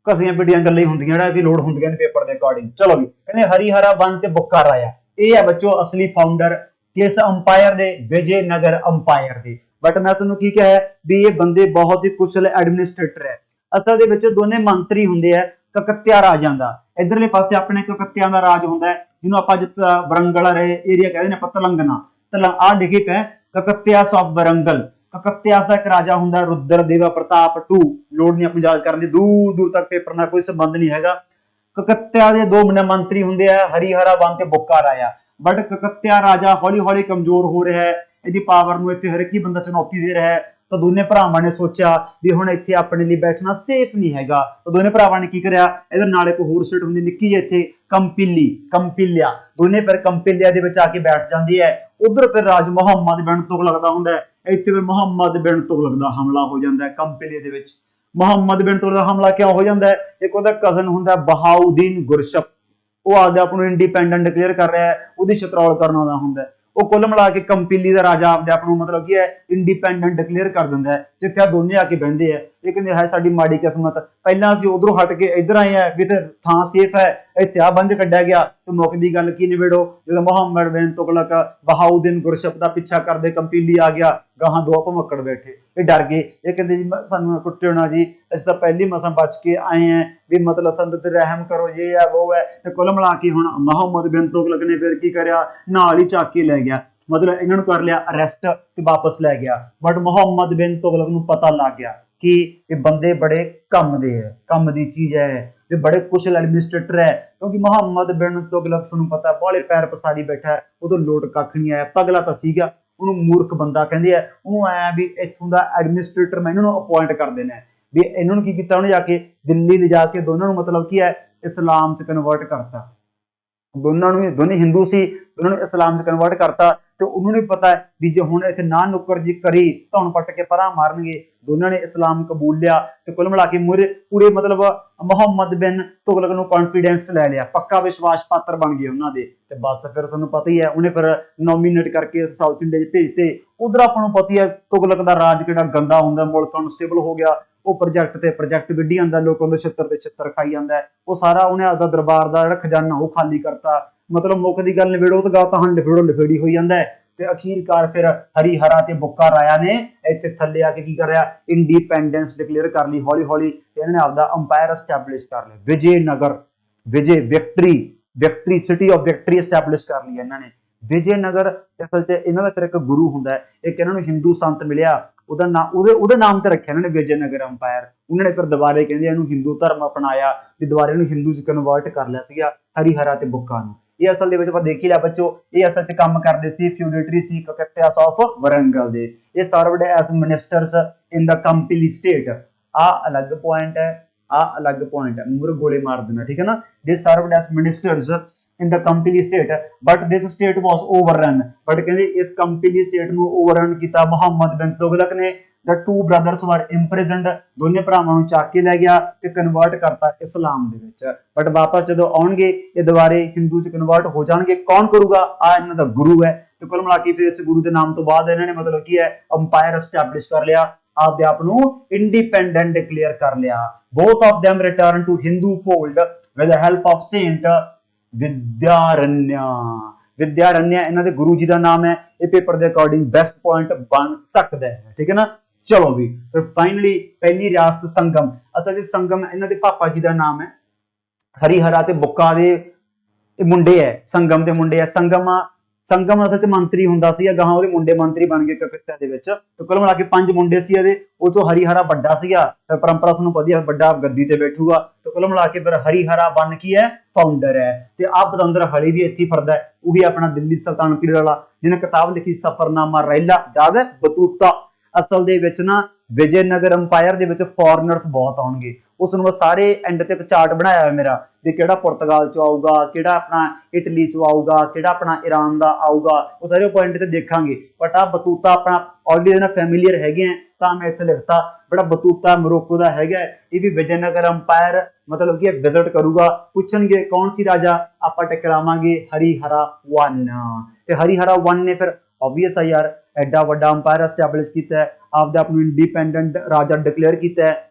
घसियां पिटियां गल्लां ही हुंदियां जिहड़ा कि लोड़ हुंदियां ने पेपर दे अकॉर्डिंग। चलो भी कहंदे हरिहरा वन ते बुक्का राया, ये है बच्चों असली फाउंडर किस अंपायर दे, विजयनगर अंपायर दे। बट मैं तुहानूं की कहा भी ये बंदे बहुत ही कुशल एडमिनिस्ट्रेटर है। असल दे विच दोने मंत्री हुंदे है ककत्या राजां दा। इधरले पासे अपने ककत्या दा राज हुंदा है, जिन्हों आपां वरंगल एरिया कहते हैं, तलंगना आ लिखी पे ककत्यास ऑफ वरंगल। ककत्यास का एक राजा हुंदा रुद्रदेवा प्रताप टू। लोड़ नहीं अपनी याद करने, दूर दूर तक पेपर नाल कोई संबंध नहीं हैगा। ककत्या दे 2 मंत्री हुंदे आ, हरिहरा वन ते बुक्का राया। बट ककत्या राजा हौली हौली कमजोर हो रहा है, इहदी पावर नूं इत्थे हर एक ही बंदा चुनौती दे रहा है। तो दोने भरावां ने सोचा भी हुण इत्थे अपने लिए बैठना सेफ नहीं हैगा। तो दोने भरावां ने की करिया, इधर नाल एक होर सीट हुंदी निक्की जी इत्थे कंपिली, कंपिलिया। दोने फिर कंपिलिया दे विच आके बैठ जांदी है। उधर फिर राज मुहम्मद बिन तुगलक दा हुंदा है, इत्थे फिर मुहम्मद बिन तुगलक दा हमला हो जांदा है कंपिलिया दे विच। मुहम्मद बिन तुगलक दा हमला क्यों हो जांदा है? एक उहदा कजन हुंदा बहाउद्दीन गुरशप, वो आपदे आप नूं इंडिपेंडेंट डिक्लेयर कर रहा है, उहदी छतरौल करन आउंदा हुंदा है। वो कुल मिला के कंपिली का राजा आपदे आप नूं मतलब की है इंडिपेंडेंट डिक्लेयर कर दिंदा है। जिथे आ दोने आके बहिंदे है, ये कहंदे है साडी माड़ी किस्मत, पहलां असीं उधरों हट के इधर आए हैं भी ते थां सेफ है, इत्थे आ बंज कड्ढिया गया। तो मुकदी गल की निबेड़ो, जदों मुहम्मद बिन तुगलक बहाउद्दीन गुरशप दा पिछा करदे कंपिली आ गया, गाहां 2 भमक्कड़ बैठे, ये डर गए। ये कहंदे जी सानूं कुट्टिओ ना जी, असीं तां पहली मसां बच के आए हैं, भी मतलब सानूं ते रहम करो, ये है वो है। ते कुल मिला के हुण मुहम्मद बिन तुगलक ने फिर की करिया, नाल ही चक के लै गया, मतलब इन्होंने कर लिया अरेस्ट ते वापस लै गया। बट मुहम्मद बिन तुगलक नूं पता लग गया कि ये बंदे बड़े कम दे है, कम दी चीज है, ये बड़े कुशल एडमिनिस्ट्रेटर है। क्योंकि मुहम्मद बिन तुगलक तुहानूं पता है बाले पैर पसारी बैठा है, उदों लोट कख नहीं आया, पगला तां सीगा, उहनूं मूर्ख बंदा कहंदे आ। उहनूं आया भी इत्थों दा एडमिनिस्ट्रेटर मैं इन्हां नूं अपॉइंट कर देना है, भी इन्हां नूं की कीता उहने जाके दिल्ली ले जाके दोनों नूं मतलब की है इस्लाम च कन्वर्ट करता। दोनों हिंदू सी, उन्होंने इस्लाम च कन्वर्ट करता। तो उन्होंने पता है भी जो हुण इत्थे ना नुक्कर जी करी धौन पट के परां मारनगे। दोनों ने इस्लाम कबूल लिया ते कुल मिला के पूरे मतलब मुहम्मद बिन तुगलक नूं कॉन्फिडेंस लै लिया, पक्का विश्वास पात्र बन गए उन्हां दे। ते बस फिर तुहानूं पता ही है, उन्हें फिर नॉमीनेट करके साउथ इंडिया भेजते। उधर आपां नूं पता ही है तुगलक दा राज किहड़ा गंदा हुंदा, मुल्क अनस्टेबल हो गया, वो प्रोजेक्ट ते प्रोजेक्ट विड्डी जांदा, लोकां दे छित्तर ते छित्तर खाई जांदा है। वो सारा उन्हें आपदा दरबार दा जिहड़ा खजाना वो खाली करता। मतलब मुक्कदी गल निबेड़ो तो गा तां लिफेड़ो लिफेड़ी हो जांदा है। ते अखीरकार फिर हरिहरा ते बुक्का राया ने इत्थे थल्ले आके की कर रहा, इंडिपेंडेंस डिक्लेयर कर ली हौली हौली। इन्होंने आपदा अंपायर एस्टैबलिश कर लिया, Vijayanagar, Vijay victory, victory city of victory establish कर लिया इन्होंने विजयनगर। असल च इन्हां दा फिर एक गुरु हुंदा है, एक इन्हां नूं हिंदू संत मिलिया, ਉਹਦਾ ਨਾਮ ਉਹਦੇ ਨਾਮ ਤੇ ਰੱਖਿਆ ਇਹਨਾਂ ਨੇ ਵਿਜयनगर अंपायर। ਉਹਨਾਂ ਨੇ ਫਿਰ ਦੁਬਾਰੇ ਕਹਿੰਦੇ ਇਹਨੂੰ ਹਿੰਦੂ ਧਰਮ ਅਪਣਾਇਆ ਤੇ ਦੁਬਾਰੇ ਇਹਨੂੰ ਹਿੰਦੂ ਚ ਕਨਵਰਟ ਕਰ ਲਿਆ ਸੀਗਾ ਹਰੀਹਰਾ ਤੇ ਬੁੱਕਾ ਨੂੰ। ਇਹ ਅਸਲ ਦੇ ਵਿੱਚ ਆਪਾਂ ਦੇਖ ਹੀ ਲਿਆ ਬੱਚੋ, ਇਹ ਅਸਲ ਚ ਕੰਮ ਕਰਦੇ ਸੀ ਫਿਊਡੇਟਰੀ ਸੀ ਕਕਤਿਆਸ ਆਫ ਵਰੰਗਲ ਦੇ। ਇਹ ਸਰਵਡ ਐਸ ਮਿਨਿਸਟਰਸ ਇਨ ਦਾ ਕੰਪਲੀ ਸਟੇਟ। ਆ ਅਲੱਗ ਪੁਆਇੰਟ ਹੈ, ਆ ਅਲੱਗ ਪੁਆਇੰਟ ਹੈ, ਮੂਰੇ ਗੋਲੇ ਮਾਰ ਦੇਣਾ, ਠੀਕ ਹੈ ਨਾ। ਦੇ served S ministers in the Company state, but this state was overrun। but कहते इस Company state ਨੂੰ overrun ਕੀਤਾ ਮੁਹੰਮਦ ਬਿਨ ਤੁਗਲਕ ਨੇ। the two brothers were imprisoned, ਦੋਨੇ ਭਰਾਵਾਂ ਨੂੰ ਚੱਕ ਕੇ ਲੈ ਗਿਆ ਤੇ ਕਨਵਰਟ ਕਰਤਾ ਇਸਲਾਮ ਦੇ ਵਿੱਚ। ਬਟ ਵਾਪਸ ਜਦੋਂ ਆਉਣਗੇ ਇਹ ਦੁਬਾਰੇ ਹਿੰਦੂ ਚ ਕਨਵਰਟ ਹੋ ਜਾਣਗੇ। ਕੌਣ ਕਰੂਗਾ? ਆ ਇਹਨਾਂ ਦਾ ਗੁਰੂ ਹੈ। ਤੇ ਕੁੱਲ ਮਿਲਾ ਕੇ ਫਿਰ ਇਸ ਗੁਰੂ ਦੇ ਨਾਮ ਤੋਂ ਬਾਅਦ ਇਹਨਾਂ ਨੇ ਮਤਲਬ ਕੀ ਹੈ ਅੰਪਾਇਰ ਐਸਟੈਬਲਿਸ਼ ਕਰ ਲਿਆ ਆਪਦੇ ਆਪ ਨੂੰ ਇੰਡੀਪੈਂਡੈਂਟ ਡਿਕਲੇਅਰ ਕਰ ਲਿਆ। Both of them return to Hindu fold with the help of Saint ਵਿਦਿਆਰण्य। ਵਿਦਿਆਰण्य ਇਹਨਾਂ ਦੇ ਗੁਰੂ ਜੀ ਦਾ ਨਾਮ ਹੈ। ਇਹ ਪੇਪਰ ਦੇ ਅਕੋਰਡਿੰਗ ਬੈਸਟ ਪੁਆਇੰਟ ਬਣ ਸਕਦਾ ਹੈ, ਠੀਕ ਹੈ ਨਾ। ਚਲੋ ਵੀ ਫਿਰ ਫਾਈਨਲੀ ਪਹਿਲੀ ਰਿਆਸਤ ਸੰਗਮ। ਅਸਲ ਵਿੱਚ ਸੰਗਮ ਇਹਨਾਂ ਦੇ ਪਾਪਾ ਜੀ ਦਾ ਨਾਮ ਹੈ। ਹਰੀਹਰਾ ਤੇ ਬੁੱਕਾ ਦੇ ਮੁੰਡੇ ਹੈ, ਸੰਗਮ ਦੇ ਮੁੰਡੇ ਹੈ। ਸੰਗਮ ਅਸਲ ਚ ਮੰਤਰੀ ਹੁੰਦਾ ਸੀ, ਗਾਹਾਂ ਉਹਦੇ ਮੁੰਡੇ ਮੰਤਰੀ ਬਣ ਗਏ ਕਲਕੱਤਾ ਦੇ ਵਿੱਚ। ਤੇ ਕੁੱਲ ਮਿਲਾ ਕੇ 5 ਮੁੰਡੇ ਸੀ ਇਹਦੇ, ਉਹ ਚੋਂ ਹਰੀਹਰਾ ਵੱਡਾ ਸੀਗਾ। ਫਿਰ ਪਰੰਪਰਾ ਸਾਨੂੰ ਵਧੀਆ ਵੱਡਾ ਗੱਦੀ ਤੇ ਬੈਠੂਗਾ। ਤੇ ਕੁੱਲ ਮਿਲਾ ਕੇ ਫਿਰ ਹਰੀਹਰਾ ਬਣ ਕੀ ਹੈ, ਫਾਊਂਡਰ ਹੈ। ਤੇ ਆਹ ਪਤੰਦਰ ਹਲੇ ਵੀ ਇੱਥੇ ਫਿਰਦਾ, ਉਹ ਵੀ ਆਪਣਾ ਦਿੱਲੀ ਸੁਲਤਾਨ ਪੀਰੀਅਡ ਵਾਲਾ, ਜਿਹਨੇ ਕਿਤਾਬ ਲਿਖੀ ਸਫਰਨਾਮਾ ਰੈਲਾ, ਯਾਦ ਹੈ, ਬਤੂਤਾ। ਅਸਲ ਦੇ ਵਿੱਚ ਨਾ ਵਿਜੇਨਗਰ ਅੰਪਾਇਰ ਦੇ ਵਿੱਚ ਫੋਰਨਰਸ ਬਹੁਤ ਆਉਣਗੇ। ਉਸ ਨੂੰ ਸਾਰੇ ਐਂਡ ਤੇ ਇੱਕ ਚਾਰਟ ਬਣਾਇਆ ਹੋਇਆ ਮੇਰਾ, ਵੀ ਕਿਹੜਾ ਪੁਰਤਗਾਲ ਚੋਂ ਆਊਗਾ, ਕਿਹੜਾ ਆਪਣਾ ਇਟਲੀ ਚੋਂ ਆਊਗਾ, ਕਿਹੜਾ ਆਪਣਾ ਈਰਾਨ ਦਾ ਆਊਗਾ, ਉਹ ਸਾਰੇ ਪੁਆਇੰਟ ਤੇ ਦੇਖਾਂਗੇ। ਬਟ ਆ ਬਤੂਤਾ ਆਪਣਾ ਆਲਰੇਡੀ ਨਾ ਫੈਮੀਲੀਅਰ ਹੈਗੇ ਆ, ਤਾਂ ਮੈਂ ਇੱਥੇ ਲਿਖਤਾ। ਬੜਾ ਬਤੂਤਾ ਮੋਰੋਕੋ ਦਾ ਹੈਗਾ, ਇਹ ਵੀ ਵਿਜੇਨਗਰ ਅੰਪਾਇਰ ਮਤਲਬ ਕਿ ਵਿਜ਼ਿਟ ਕਰੂਗਾ। ਪੁੱਛਣਗੇ ਕੌਣ ਸੀ ਰਾਜਾ, ਆਪਾਂ ਟਕਰਾਵਾਂਗੇ ਹਰੀਹਰਾ 1। ਤੇ ਹਰੀਹਰਾ 1 ਨੇ ਫਿਰ obvious ਹੈ ਯਾਰ, ਐਡਾ ਵੱਡਾ ਅੰਪਾਇਰ ਐਸਟੈਬਲਿਸ਼ ਕੀਤਾ ਹੈ, ਆਪਦੇ ਆਪ ਨੂੰ ਇੰਡੀਪੈਂਡੈਂਟ ਰਾਜਾ ਡਿਕਲੇਅਰ ਕੀਤਾ ਹੈ।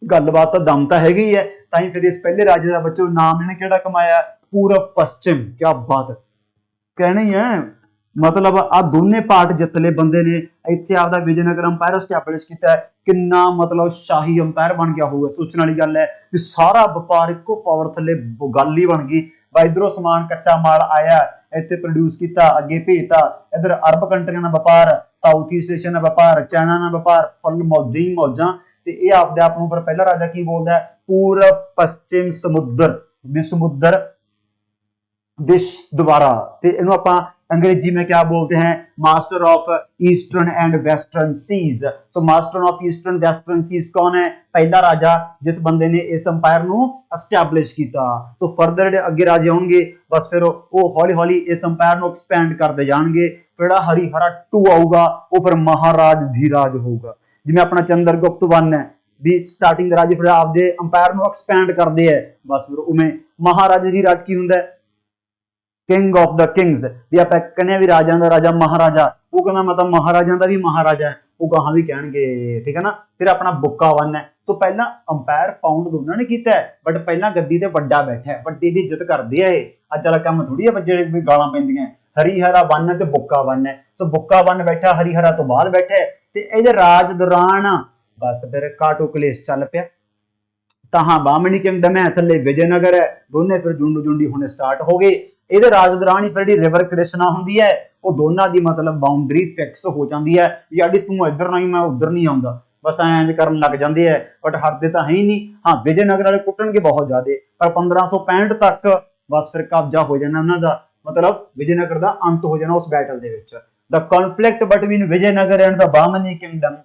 ਗੱਲਬਾਤ ਤਾਂ ਦਮ ਤਾਂ ਹੈਗੀ ਹੈ, ਤਾਂ ਹੀ ਫਿਰ ਇਸ ਪਹਿਲੇ ਰਾਜੇ ਦਾ ਬੱਚੋ ਨਾਮ ਇਹਨੇ ਕਿਹੜਾ ਕਮਾਇਆ, ਪੂਰਬ ਪश्चिम। ਕਿਆ ਬਾਤ ਕਹਿਣੀ ਹੈ, ਮਤਲਬ ਆ ਦੋਨੇ ਪਾਰਟ ਜਿੱਤਲੇ ਬੰਦੇ ਨੇ, ਇੱਥੇ ਆਪਦਾ ਵਿਜੇਨਗਰ ਅੰਪਾਇਰ ਐਸਟੈਬਲਿਸ਼ ਕੀਤਾ ਹੈ। ਕਿੰਨਾ ਮਤਲਬ ਸ਼ਾਹੀ ਅੰਪਾਇਰ ਬਣ ਗਿਆ ਹੋਊਗਾ। ਸੋਚਣ ਵਾਲੀ ਗੱਲ ਹੈ ਕਿ ਸਾਰਾ ਵਪਾਰ ਇੱਕੋ ਪਾਵਰ ਥੱਲੇ ਗੱਲ ਹੀ ਬਣ ਗਈ। ਇਧਰੋਂ ਸਮਾਨ ਕੱਚਾ ਮਾਲ ਆਇਆ, ਇੱਥੇ ਪ੍ਰੋਡਿਊਸ ਕੀਤਾ, ਅੱਗੇ ਭੇਜਤਾ। ਇਧਰ ਅਰਬ ਕੰਟਰੀਆਂ ਨਾਲ ਵਪਾਰ, ਸਾਊਥ ਈਸਟ ਏਸ਼ੀਆ ਨਾਲ ਵਪਾਰ, ਚਾਈਨਾ ਨਾਲ ਵਪਾਰ, ਫੁੱਲ ਮੌਜਾਂ ਹੀ ਮੌਜਾਂ। ਤੇ ਇਹ ਆਪਦੇ ਆਪ ਨੂੰ ਪਰ ਪਹਿਲਾ ਰਾਜਾ ਕੀ ਬੋਲਦਾ ਹੈ, ਪੂਰਬ ਪश्चिम ਸਮੁੰਦਰ, विश्व द्वारा। ਤੇ ਇਹਨੂੰ ਆਪਾਂ अंग्रेजी में क्या बोलते हैं, master of eastern and western seas. So master of eastern western seas कौन है, पहला राजा जिस बंदे ने इस अंपायर ਨੂੰ एस्टैब्लिश ਕੀਤਾ। तो फर्दर ਅੱਗੇ ਰਾਜੇ ਆਉਣਗੇ, ਬਸ ਫਿਰ ਉਹ ਹੌਲੀ ਹੌਲੀ ਇਸ ਅੰਪਾਇਰ ਨੂੰ ਐਕਸਪੈਂਡ ਕਰਦੇ ਜਾਣਗੇ। ਜਿਹੜਾ ਹਰੀਹਰਾ 2 ਆਊਗਾ ਉਹ ਫਿਰ ਮਹਾਰਾਜ ਧੀਰਾਜ ਹੋਊਗਾ। ਜਿਵੇਂ ਆਪਣਾ ਚੰਦਰਗੁਪਤ 1 ਹੈ, ਵੀ ਸਟਾਰਟਿੰਗ ਰਾਜੇ ਫਿਰ ਆਪਦੇ ਅੰਪਾਇਰ ਨੂੰ ਐਕਸਪੈਂਡ ਕਰਦੇ ਹੈ, ਬਸ ਫਿਰ ਉਵੇਂ ਮਹਾਰਾਜ ਧੀਰਾਜ ਕੀ ਹੁੰਦਾ ਹੈ, किंग ऑफ द किंग्स। भी आप कहने भी राजा का राजा महाराजा, वो कहना मतलब महाराजा का भी महाराजा है, वो कहां भी कहेंगे, ठीक है ना। फिर अपना बुक्का 1 है। तो पहला अंपायर फाउंड दोनों ने किया है, बट पहला गद्दी ते वड्डा बैठा है, वड्डे दी इज्जत करदे है। अज वाला काम थोड़ी है बच्चे भी गालां पैंदियां। हरीहरा 1 ते बुक्का 1 है। तो बुक्का 1 बैठा, हरीहरा तो बाद बैठा है। ते इहदे राज दौरान बस फिर काटो कलेश चल पिया। तां बामनी किंगडम है, थल्ले विजयनगर है, दोने फिर जुंडू जुंडी होने स्टार्ट हो गए। ਇਹਦੇ ਰਾਜ ਦੌਰਾਨ ਹੀ ਫਿਰ ਜਿਹੜੀ ਰਿਵਰ ਕ੍ਰਿਸ਼ਨਾ ਹੁੰਦੀ ਹੈ, ਉਹ ਦੋਨਾਂ ਦੀ ਮਤਲਬ ਬਾਉਂਡਰੀ ਫਿਕਸ ਹੋ ਜਾਂਦੀ ਹੈ। ਯਾਡੀ ਤੂੰ ਇੱਧਰ ਨਹੀਂ, ਮੈਂ ਉੱਧਰ ਨਹੀਂ ਆਉਂਦਾ, ਬਸ ਐਂ ਕਰਨ ਲੱਗ ਜਾਂਦੇ ਆ। ਬਟ ਹਰਦੇ ਤਾਂ ਹੈ ਹੀ ਨਹੀਂ। ਹਾਂ, ਵਿਜੇਨਗਰ ਵਾਲੇ ਕੁੱਟਣਗੇ ਬਹੁਤ ਜ਼ਿਆਦੇ, ਪਰ 1565 ਤੱਕ ਬਸ ਫਿਰ ਕਬਜ਼ਾ ਹੋ ਜਾਣਾ ਉਹਨਾਂ ਦਾ, ਮਤਲਬ ਵਿਜੇਨਗਰ ਦਾ ਅੰਤ ਹੋ ਜਾਣਾ ਉਸ ਬੈਟਲ ਦੇ ਵਿੱਚ। The conflict between Vijayanagar and the Bahmani kingdom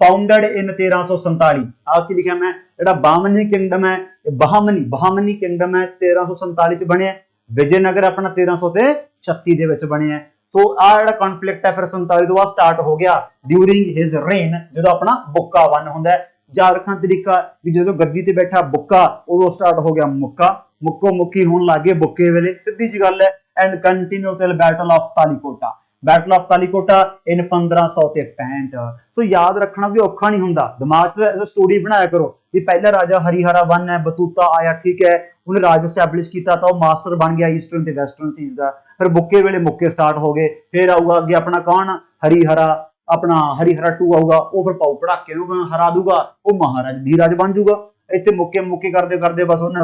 founded in 1347। आप की लिखा मैं, ਜਿਹੜਾ ਬਾਮਨੀ ਕਿੰਗਡਮ ਹੈ, ਇਹ ਬਹਾਮਨੀ ਕਿੰਗਡਮ ਹੈ 1347 ਚ ਬਣਿਆ। ਵਿਜੇਨਗਰ ਆਪਣਾ 1336 ਦੇ ਵਿੱਚ ਬਣਿਆ। ਸੋ ਆ ਜਿਹੜਾ ਕਨਫਲਿਕਟ ਹੈ ਫਿਰ 47 ਤੋਂ ਬਾਅਦ ਸਟਾਰਟ ਹੋ ਗਿਆ ਡਿਊਰਿੰਗ ਹਿਸ ਰੇਨ, ਜਦੋਂ ਆਪਣਾ ਬੁੱਕਾ 1 ਹੁੰਦਾ ਹੈ। ਯਾਦ ਰੱਖਣਾ ਤਰੀਕਾ ਵੀ ਜਦੋਂ ਗੱਦੀ ਤੇ ਬੈਠਾ ਬੁੱਕਾ, ਉਦੋਂ ਸਟਾਰਟ ਹੋ ਗਿਆ ਮੁੱਕੋ ਮੁੱਕੀ ਹੋਣ ਲੱਗੇ ਬੁੱਕੇ ਵੇਲੇ, ਸਿੱਧੀ ਜੀ ਗੱਲ ਹੈ। And continue till battle of Talikota. Battle of Talikota in 1565। So याद रखना भी औखा नहीं हुंदा, दिमाग च ऐसा स्टोरी बनाया करो कि पहला राजा हरीहरा 1 है, बतूता आया, ठीक है, उन्हें राज एस्टैब्लिश किया था, वो मास्टर बन गया ईस्टर्न ते वेस्टर्न सीज का। फिर बुक्के वेले मुक्के स्टार्ट हो गए। फिर आऊगा अगे अपना कौन, हरीहरा, अपना हरीहरा 2 आऊगा, वो फिर पाऊ पड़ाके नूं हरा दूगा, वो महाराज धीराज बन जूगा। ਇੱਥੇ ਮੁੱਕੇ ਕਰਦੇ ਕਰਦੇ ਬਸ ਉਹਨੇ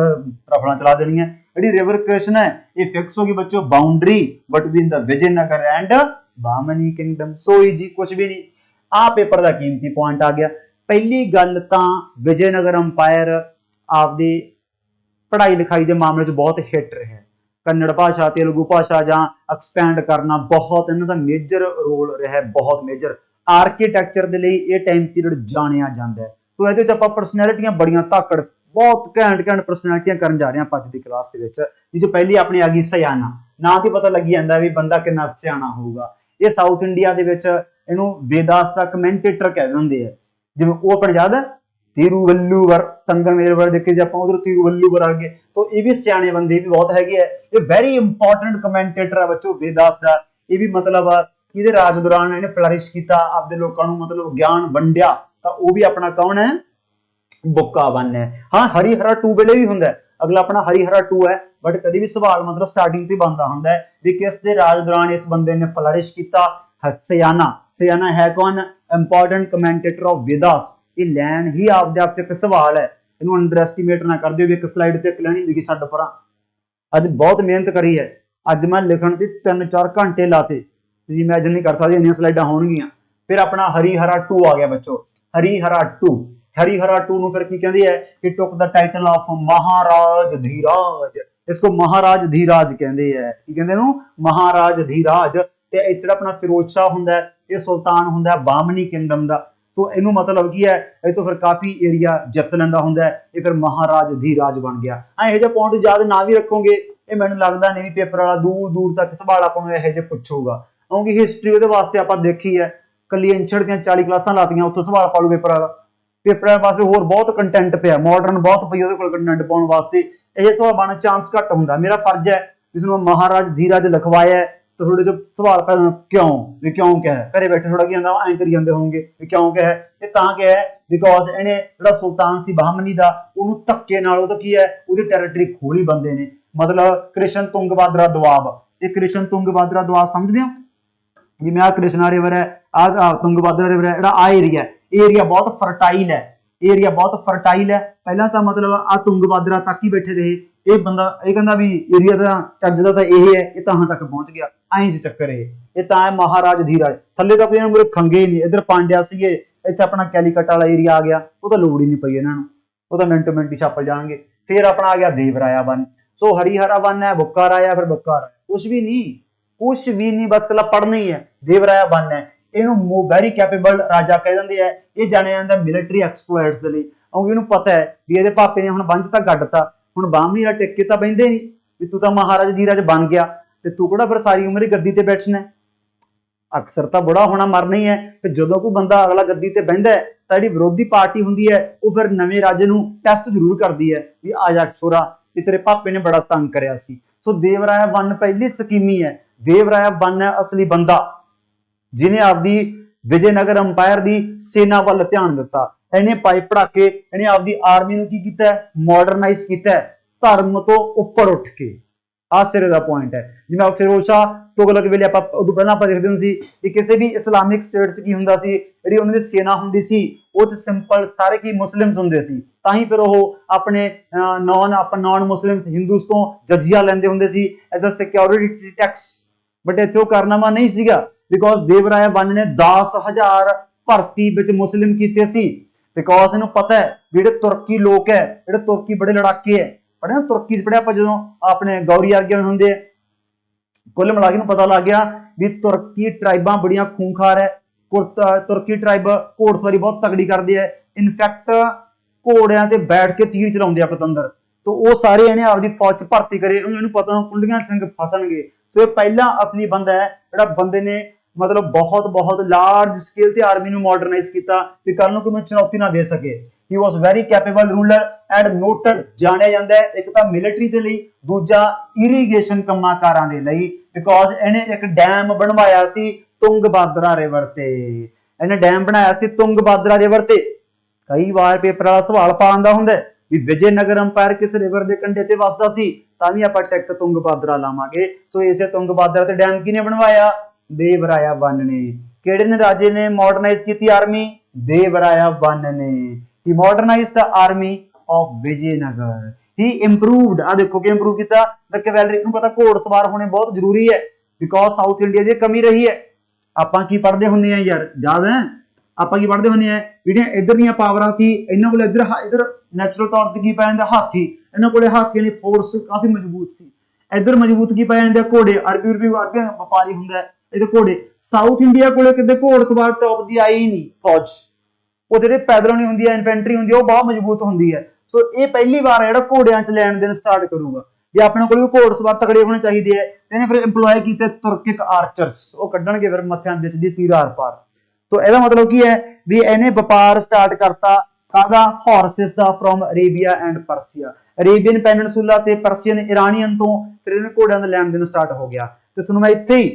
ਰਫਲਾਂ ਚਲਾ ਦੇਣੀਆਂ। ਜਿਹੜੀ ਰਿਵਰ ਕ੍ਰਿਸ਼ਨ ਹੈ ਇਹ ਫਿਕਸ ਹੋ ਗਈ ਬੱਚੋ, boundary between the Vijayanagar and Bahmani kingdom. So easy, ਕੁਝ ਵੀ ਨਹੀਂ। ਆ ਪੇਪਰ ਦਾ ਕੀਮਤੀ ਪੁਆਇੰਟ ਆ ਗਿਆ। ਪਹਿਲੀ ਗੱਲ ਤਾਂ ਵਿਜੇਨਗਰ ਅੰਪਾਇਰ ਆਪਦੀ ਪੜ੍ਹਾਈ ਲਿਖਾਈ ਦੇ ਮਾਮਲੇ 'ਚ ਬਹੁਤ ਹਿੱਟ ਰਿਹਾ। ਕੰਨੜ ਭਾਸ਼ਾ, ਤੇਲਗੂ ਭਾਸ਼ਾ ਜਾਂ ਐਕਸਪੈਂਡ ਕਰਨਾ ਬਹੁਤ ਇਹਨਾਂ ਦਾ ਮੇਜਰ ਰੋਲ ਰਿਹਾ, ਬਹੁਤ ਮੇਜਰ। ਆਰਕੀਟੈਕਚਰ ਦੇ ਲਈ ਇਹ ਟਾਈਮ ਪੀਰੀਅਡ ਜਾਣਿਆ ਜਾਂਦਾ ਹੈ। ਸੋ ਇਹਦੇ 'ਚ ਆਪਾਂ ਪਰਸਨੈਲਿਟੀਆਂ ਬੜੀਆਂ ਧਾਕੜ, ਬਹੁਤ ਘੈਂਟ ਪਰਸਨੈਲਿਟੀਆਂ ਕਰਨ ਜਾ ਰਹੇ ਹਾਂ ਅੱਜ ਦੀ ਕਲਾਸ ਦੇ ਵਿੱਚ। ਜਿਹਦੇ ਪਹਿਲੀ ਆਪਣੀ ਆ ਗਈ ਸਿਆਣਾ। ਨਾਂ ਤੋਂ ਪਤਾ ਲੱਗੀ ਜਾਂਦਾ ਵੀ ਬੰਦਾ ਕਿੰਨਾ ਸਿਆਣਾ ਹੋਊਗਾ। ਇਹ ਸਾਊਥ ਇੰਡੀਆ ਦੇ ਵਿੱਚ ਇਹਨੂੰ ਵੇਦਾਸ ਦਾ ਕਮੈਂਟੇਟਰ ਕਹਿ ਦਿੰਦੇ ਆ। ਜਿਵੇਂ ਉਹ ਆਪਣੇ ਯਾਦ ਹੈ तिरुवल्लुवर, संगमेरवर देखे जे ਆਪਾਂ ਉਧਰ तिरुवल्लुवर आ गए। तो ये भी सियाने बंदे भी बहुत हैगे है। ये वेरी इंपॉर्टेंट कमेंटेटर है बच्चों वेदास ਦਾ। ਇਹ ਵੀ ਮਤਲਬ ਇਹਦੇ ਰਾਜ ਦੌਰਾਨ ਇਹਨੇ ਫਲਰਿਸ਼ ਕੀਤਾ, ਆਪਦੇ ਲੋਕਾਂ ਨੂੰ ਮਤਲਬ ਗਿਆਨ ਵੰਡਿਆ। ਤਾਂ ਉਹ ਵੀ ਆਪਣਾ ਕੌਣ ਹੈ, ਬੁੱਕਾ 1 ਹੈ। ਹਾਂ ਹਰੀਹਰਾ 2 ਵੇਲੇ ਵੀ ਹੁੰਦਾ ਹੈ, ਅਗਲਾ ਆਪਣਾ ਹਰੀਹਰਾ 2 ਹੈ, ਬਟ ਕਦੇ ਵੀ ਸਵਾਲ ਮਤਲਬ ਸਟਾਰਟਿੰਗ ਤੇ ਬਣਦਾ ਹੁੰਦਾ ਹੈ ਵੀ ਕਿਸ ਦੇ ਰਾਜ ਦੌਰਾਨ ਇਸ ਬੰਦੇ ਨੇ ਫਲਰਿਸ਼ ਕੀਤਾ। ਸਯਾਨਾ ਹੈ ਕੌਣ, ਇੰਪੋਰਟੈਂਟ ਕਮੈਂਟੇਟਰ ਆਫ ਵੇਦਾਸ। ਇਹ ਲੈਣ ਹੀ ਆਪਦੇ ਆਪ ਚ ਇੱਕ ਸਵਾਲ ਹੈ, ਇਹਨੂੰ ਅੰਡਰ ਐਸਟੀਮੇਟ ਨਾ ਕਰ ਦਿਓ ਵੀ ਇੱਕ ਸਲਾਈਡ ਤੇ ਇੱਕ ਲੈਣੀ ਹੁੰਦੀ ਕਿ ਛੱਡ ਪਰਾਂ। ਅੱਜ ਬਹੁਤ ਮਿਹਨਤ ਕਰੀ ਹੈ, ਅੱਜ ਮੈਂ ਲਿਖਣ ਦੀ 3-4 ਘੰਟੇ ਲਾਤੇ, ਤੁਸੀਂ ਇਮੇਜਿਨ ਨਹੀਂ ਕਰ ਸਕਦੇ ਇੰਨੀਆਂ ਸਲਾਈਡਾਂ ਹੋਣਗੀਆਂ। ਫਿਰ ਆਪਣਾ ਹਰੀਹਰਾ 2 ਆ ਗਿਆ ਬੱਚੋ, ਹਰੀਹਰਾ 2 ਨੂੰ ਫਿਰ ਕੀ ਕਹਿੰਦੇ ਹੈ ਕਿ ਟੁਕ ਦਾ ਟਾਈਟਲ ਆਫ ਮਹਾਰਾਜ ਧੀਰਾਜ, इसको महाराज धीराज कहते हैं, की कहते हैं महाराज धीराज। ते इत्थे अपना फिरोज शाह हुंदा है, ये सुल्तान हुंदा है बामनी किंगडम दा। तो इनू मतलब की है ये तो फिर काफी एरिया जित लैंदा हुंदा है, ये फिर महाराज धीराज बन गया। इहो जिहा पॉइंट याद ना भी रखोगे ये मैनूं लगदा नहीं पेपर वाला दूर दूर तक सवाल आपां नूं इहो जिहे पुछूगा, क्योंकि हिस्टरी उहदे वास्ते आपां देखी है, कली इंछड़ ਦੀਆਂ 40 क्लासां लातियां, उत्थों सवाल पा लू पेपर वाला। पेपर वास्ते होर बहुत कंटेंट पिया, मॉडर्न बहुत पई उहदे कोल कंटेंट पाउण वास्ते, ਇਹ ਸਵਾਲ ਬਣਨ ਚਾਂਸ ਘੱਟ ਹੁੰਦਾ। ਮੇਰਾ ਫਰਜ਼ ਹੈ ਜਿਸ ਨੂੰ ਮਹਾਰਾਜ ਧੀਰਜ ਲਿਖਵਾਇਆ ਤਾਂ ਥੋੜੇ ਜਿਹੇ ਸਵਾਲ ਪੈਣ ਕਿਉਂ ਵੀ ਕਿਉਂ ਕਿਹਾ ਘਰੇ ਬੈਠੇ ਥੋੜਾ ਕੀ ਹੁੰਦਾ ਐਂ ਕਰੀ ਜਾਂਦੇ ਹੋਣਗੇ ਵੀ ਕਿਉਂ ਕਿਹਾ ਇਹ ਤਾਂ ਕਿਹਾ ਬਿਕੋਜ਼ ਇਹਨੇ ਜਿਹੜਾ ਸੁਲਤਾਨ ਸੀ ਬਹਾਮਨੀ ਦਾ ਉਹਨੂੰ ਧੱਕੇ ਨਾਲ ਉਹ ਤਾਂ ਕੀ ਹੈ ਉਹਦੀ ਟੈਰੀਟਰੀ ਖੋਲੀ ਬੰਦੇ ਨੇ, ਮਤਲਬ ਕ੍ਰਿਸ਼ਨ ਤੁੰਗਭਦਰਾ ਦੁਆਬ। ਇਹ ਕ੍ਰਿਸ਼ਨ ਤੁੰਗਭਦਰਾ ਦੁਆਬ ਸਮਝਦੇ ਹੋ ਜਿਵੇਂ ਆਹ ਕ੍ਰਿਸ਼ਨਾ ਰਿਵਰ ਹੈ, ਆਹ ਤੁੰਗਭਦਰਾ ਰਿਵਰ ਹੈ, ਜਿਹੜਾ ਆਹ ਏਰੀਆ ਹੈ ਇਹ ਏਰੀਆ ਬਹੁਤ ਫਰਟਾਈਲ ਹੈ, ਏਰੀਆ ਬਹੁਤ ਫਰਟਾਈਲ ਹੈ। ਪਹਿਲਾਂ ਤਾਂ ਮਤਲਬ ਆ ਤੁੰਗਭਦਰਾ ਤੱਕ ਹੀ ਬੈਠੇ ਰਹੇ, ਇਹ ਬੰਦਾ ਇਹ ਕਹਿੰਦਾ ਵੀ ਏਰੀਆ ਦਾ ਚੱਜ ਦਾ ਤਾਂ ਇਹ ਹੈ, ਇਹ ਤਾਂ ਤੱਕ ਪਹੁੰਚ ਗਿਆ, ਐਂ ਸੀ ਚੱਕਰ। ਇਹ ਤਾਂ ਹੈ ਮਹਾਰਾਜ ਧੀਰਾਜ। ਥੱਲੇ ਤਾਂ ਕੋਈ ਇਹਨਾਂ ਨੂੰ ਖੰਗੇ ਹੀ ਨਹੀਂ, ਇੱਧਰ ਪਾਂਡਿਆ ਸੀਗੇ, ਇੱਥੇ ਆਪਣਾ ਕੈਲੀਕਟ ਵਾਲਾ ਏਰੀਆ ਆ ਗਿਆ, ਉਹ ਤਾਂ ਲੋੜ ਹੀ ਨਹੀਂ ਪਈ ਇਹਨਾਂ ਨੂੰ, ਉਹ ਤਾਂ ਮਿੰਟੋ ਮਿੰਟ ਹੀ ਛਾਪ ਜਾਣਗੇ। ਫਿਰ ਆਪਣਾ ਆ ਗਿਆ ਦੇਵਰਾਇਆ 1। ਸੋ ਹਰੀਹਰਾ 1 ਹੈ, ਬੁੱਕਾ ਰਾਇਆ, ਫਿਰ ਬੁੱਕਾ ਰਾਇਆ। ਕੁਛ ਵੀ ਨਹੀਂ, ਬਸ ਕੱਲਾ ਪੜ੍ਹਨਾ ਹੀ ਹੈ। ਦੇਵਰਾਇਆ 1 ਹੈ, ਇਹਨੂੰ ਵੈਰੀ ਕੈਪੇਬਲ ਰਾਜਾ ਕਹਿ ਦਿੰਦੇ ਆ। ਇਹ ਜਾਣਿਆ ਜਾਂਦਾ ਮਿਲਟਰੀ ਐਕਸਪਲੋਇਟਸ ਦੇ ਲਈ, ਕਿਉਂਕਿ ਇਹਨੂੰ ਪਤਾ ਹੈ ਵੀ ਇਹਦੇ ਪਾਪੇ ਨੇ ਹੁਣ ਬੰਜ ਤਾਂ ਗੱਡਤਾ, ਹੁਣ ਬਾਹਮਣੀ ਵਾਲਾ ਟਿੱਕੇ ਤਾਂ ਬਹਿੰਦੇ ਨਹੀਂ ਵੀ ਤੂੰ ਤਾਂ ਮਹਾਰਾਜ ਧੀਰਜ ਬਣ ਗਿਆ ਤੇ ਤੂੰ ਕਿਹੜਾ ਫਿਰ ਸਾਰੀ ਉਮਰ ਹੀ ਗੱਦੀ ਤੇ ਬੈਠਣਾ, ਅਕਸਰ ਤਾਂ ਬੁੜਾ ਹੋਣਾ ਮਰਨਾ ਹੀ ਹੈ। ਤੇ ਜਦੋਂ ਕੋਈ ਬੰਦਾ ਅਗਲਾ ਗੱਦੀ ਤੇ ਬਹਿੰਦਾ ਹੈ ਤਾਂ ਜਿਹੜੀ ਵਿਰੋਧੀ ਪਾਰਟੀ ਹੁੰਦੀ ਹੈ ਉਹ ਫਿਰ ਨਵੇਂ ਰਾਜੇ ਨੂੰ ਟੈਸਟ ਜ਼ਰੂਰ ਕਰਦੀ ਹੈ ਵੀ ਆ ਜਾ ਛੋਰਾ ਵੀ ਤੇਰੇ ਪਾਪੇ ਨੇ ਬੜਾ ਤੰਗ ਕਰਿਆ ਸੀ। ਸੋ ਦੇਵਰਾਇਆ 1 ਪਹਿਲੀ ਸਕੀਮੀ ਹੈ। ਦੇਵਰਾਇਆ 1 ਹੈ ਅਸਲੀ ਬੰਦਾ ਜਿਹਨੇ ਆਪਦੀ ਵਿਜੇਨਗਰ ਅੰਪਾਇਰ ਦੀ ਸੈਨਾ ਵੱਲ ਧਿਆਨ ਦਿੱਤਾ। ਇਹਨੇ ਪਾਈ ਪੜਾਕੇ, ਇਹਨੇ ਆਪਦੀ ਆਰਮੀ ਨੂੰ ਕੀ ਕੀਤਾ, ਮਾਡਰਨਾਈਜ਼ ਕੀਤਾ ਧਰਮ ਤੋਂ ਉੱਪਰ ਉੱਠ ਕੇ। ਆਹ ਸਿਰੇ ਦਾ ਪੁਆਇੰਟ ਹੈ। ਜਿਵੇਂ ਫਿਰੋਜ਼ ਸ਼ਾਹ ਤੁਗਲਕ ਵੇਲੇ ਆਪਾਂ ਉਦੋਂ ਪਹਿਲਾਂ ਆਪਾਂ ਦੇਖਦੇ ਹੁੰਦੇ ਸੀ ਕਿ ਕਿਸੇ ਵੀ ਇਸਲਾਮਿਕ ਸਟੇਟ 'ਚ ਕੀ ਹੁੰਦਾ ਸੀ, ਜਿਹੜੀ ਉਹਨਾਂ ਦੀ ਸੈਨਾ ਹੁੰਦੀ ਸੀ ਉਹ 'ਚ ਸਿੰਪਲ ਸਾਰੇ ਕੀ ਮੁਸਲਿਮਸ ਹੁੰਦੇ ਸੀ, ਤਾਂ ਹੀ ਫਿਰ ਉਹ ਆਪਣੇ ਨਾਨ ਮੁਸਲਿਮਸ ਹਿੰਦੂਸ ਤੋਂ ਜਜ਼ੀਆ ਲੈਂਦੇ ਹੁੰਦੇ ਸੀ as a security tax. But ਇੱਥੇ ਉਹ ਕਾਰਨਾਮਾ ਨਹੀਂ ਸੀਗਾ ਬਿਕੋਜ਼ ਦੇਵਰਾਇਆ 1 ਨੇ 10,000 ਭਰਤੀ ਵਿੱਚ ਮੁਸਲਿਮ ਕੀਤੇ ਸੀ। ਬਿਕੋਜ਼ ਇਹਨੂੰ ਪਤਾ ਹੈ ਜਿਹੜੇ ਤੁਰਕੀ ਲੋਕ ਹੈ, ਜਿਹੜੇ ਤੁਰਕੀ ਬੜੇ ਲੜਾਕੇ ਹੈ, ਪੜਿਆ ਤੁਰਕੀ 'ਚ ਪੜਿਆ ਆਪਾਂ ਜਦੋਂ ਆਪਣੇ ਗੌਰੀ ਆਗੇ ਹੁੰਦੇ ਆ, ਕੁੱਲ ਮਿਲਾ ਕੇ ਨੂੰ ਪਤਾ ਲੱਗ ਗਿਆ ਵੀ ਤੁਰਕੀ ਟਰਾਈਬਾਂ ਬੜੀਆਂ ਖੂੰਖਾਰ ਹੈ। ਤੁਰਕੀ ਟਰਾਈਬ ਘੋੜਸਵਾਰੀ ਬਹੁਤ ਤਗੜੀ ਕਰਦੇ ਹੈ, ਇਨਫੈਕਟ ਘੋੜਿਆਂ ਤੇ ਬੈਠ ਕੇ ਤੀਰ ਚਲਾਉਂਦੇ ਆ ਪਤੰਦਰ। तो वो सारे ਇਹਨੇ ਆਪਦੀ ਫੌਜ 'ਚ ਭਰਤੀ ਕਰੇ, ਉਹਨੂੰ ਪਤਾ ਨਾ ਕੁੰਡੀਆਂ ਸਿੰਘ ਫਸਣਗੇ। तो ये पहला असली बंदा है ਜਿਹੜਾ ਬੰਦੇ ਨੇ मतलब बहुत लार्ज स्केल ਤੇ ਆਰਮੀ ਨੂੰ ਮਾਡਰਨਾਈਜ਼ ਕੀਤਾ ਕਿ ਕੱਲ ਨੂੰ ਕੋਈ ਚੁਣੌਤੀ ਨਾ ਦੇ ਸਕੇ। he was very capable ruler and noted ਜਾਣਿਆ ਜਾਂਦਾ ਹੈ ਇੱਕ ਤਾਂ ਮਿਲਟਰੀ ਦੇ ਲਈ, ਦੂਜਾ ਇਰੀਗੇਸ਼ਨ ਕੰਮਾਂ-ਕਾਰਾਂ ਦੇ ਲਈ ਬਿਕੋਜ਼ ਇਹਨੇ ਇੱਕ ਡੈਮ ਬਣਵਾਇਆ ਸੀ ਤੁੰਗਭਦਰਾ ਰਿਵਰ ਤੇ। ਇਹਨੇ ਡੈਮ ਬਣਾਇਆ ਸੀ ਤੁੰਗਭਦਰਾ ਰਿਵਰ ਤੇ। ਕਈ ਵਾਰ ਪੇਪਰ ਵਾਲਾ ਸਵਾਲ ਪਾਉਂਦਾ ਹੁੰਦਾ ਵੀ ਵਿਜੇਨਗਰ ਅੰਪਾਇਰ ਕਿਸ ਰਿਵਰ ਦੇ ਕੰਢੇ ਤੇ ਵਸਦਾ ਸੀ, ਤਾਂ ਵੀ ਆਪਾਂ ਟਿਕ ਤੁੰਗਭਦਰਾ ਲਾਵਾਂਗੇ। ਸੋ ਇਸੇ ਤੁੰਗਭਦਰਾ ਤੇ ਡੈਮ ਕਿਹਨੇ ਬਣਵਾਇਆ? देवराया 1 ने। ਕਿਹੜੇ ਨੇ ਰਾਜੇ ਨੇ ਮਾਡਰਨਾਈਜ਼ ਕੀਤੀ ਆਰਮੀ? देवराया 1 ने। he modernized the army of Vijaynagar. he improved, ਆ ਦੇਖੋ ਕਿ ਇੰਪਰੂਵ ਕੀਤਾ the cavalry। ਨੂੰ ਪਤਾ ਘੋੜਸਵਾਰ ਹੋਣੇ ਬਹੁਤ ਜ਼ਰੂਰੀ ਹੈ ਬਿਕੋਜ਼ ਸਾਊਥ ਇੰਡੀਆ ਦੀ ਕਮੀ ਰਹੀ ਹੈ। ਆਪਾਂ ਕੀ ਪੜ੍ਹਦੇ ਹੁੰਦੇ ਆ ਯਾਰ, ਯਾਦ ਹੈ ਆਪਾਂ ਕੀ ਪੜ੍ਹਦੇ ਹੁੰਦੇ ਆ ਜਿਹੜੀਆਂ ਇੱਧਰ ਦੀਆਂ ਪਾਵਰਾਂ ਸੀ ਇਹਨਾਂ ਕੋਲ ਇੱਧਰ ਨੈਚੁਰਲ ਤੌਰ ਤੇ ਕੀ ਪੈ ਜਾਂਦਾ? ਹਾਥੀ। ਇਹਨਾਂ ਕੋਲੇ ਹਾਥੀਆਂ ਦੀ ਫੋਰਸ ਕਾਫੀ ਮਜ਼ਬੂਤ ਸੀ। ਇੱਧਰ ਮਜ਼ਬੂਤ ਕੀ ਪੈ ਜਾਂਦੇ? ਘੋੜੇ। ਅਰਬੀ ਵਪਾਰੀ ਹੁੰਦਾ ਇਹਦੇ ਘੋੜੇ। ਸਾਊਥ ਇੰਡੀਆ ਕੋਲੇ ਕਿਤੇ ਘੋੜਸਵਾਰ ਟੌਪ ਦੀ ਆਈ ਨਹੀਂ ਫੌਜ। ਉਹ ਜਿਹੜੇ ਪੈਦਲ ਨਹੀਂ ਹੁੰਦੀ ਹੈ, ਇਨਫੈਂਟਰੀ ਹੁੰਦੀ ਹੈ, ਉਹ ਬਹੁਤ ਮਜ਼ਬੂਤ ਹੁੰਦੀ ਹੈ। ਸੋ ਇਹ ਪਹਿਲੀ ਵਾਰ ਜਿਹੜਾ ਘੋੜਿਆਂ 'ਚ ਲੈਣ ਦੇਣ ਸਟਾਰਟ ਕਰੂਗਾ ਵੀ ਆਪਣੇ ਕੋਲ ਵੀ ਘੋੜਸਵਾਰ ਤਕੜੇ ਹੋਣੇ ਚਾਹੀਦੇ ਹੈ। ਇਹਨੇ ਫਿਰ ਇੰਪਲੋਏ ਕੀਤੇ ਤੁਰਕਿਕ ਆਰਚਰਸ, ਉਹ ਕੱਢਣਗੇ ਫਿਰ ਮੱਥਿਆਂ ਵਿੱਚ ਦੀ ਤੀਰ ਆਰ ਪਾਰ। तो ਇਹਦਾ ਮਤਲਬ ਕੀ ਹੈ ਵੀ ਇਹਨੇ ਵਪਾਰ ਸਟਾਰਟ ਕਰਤਾ ਕਾਹਦਾ? ਹਾਰਸਿਸ ਦਾ from Arabia and Persia. Arabian Peninsula ਤੇ ਪਰਸੀਅਨ ਇਰਾਨੀਅਨ ਤੋਂ ਫਿਰ ਇਹਨੇ ਘੋੜਿਆਂ ਦਾ ਲੈਣ ਦੇਣ ਸਟਾਰਟ ਹੋ ਗਿਆ। ਤੇ ਤੁਹਾਨੂੰ ਮੈਂ ਇੱਥੇ ਹੀ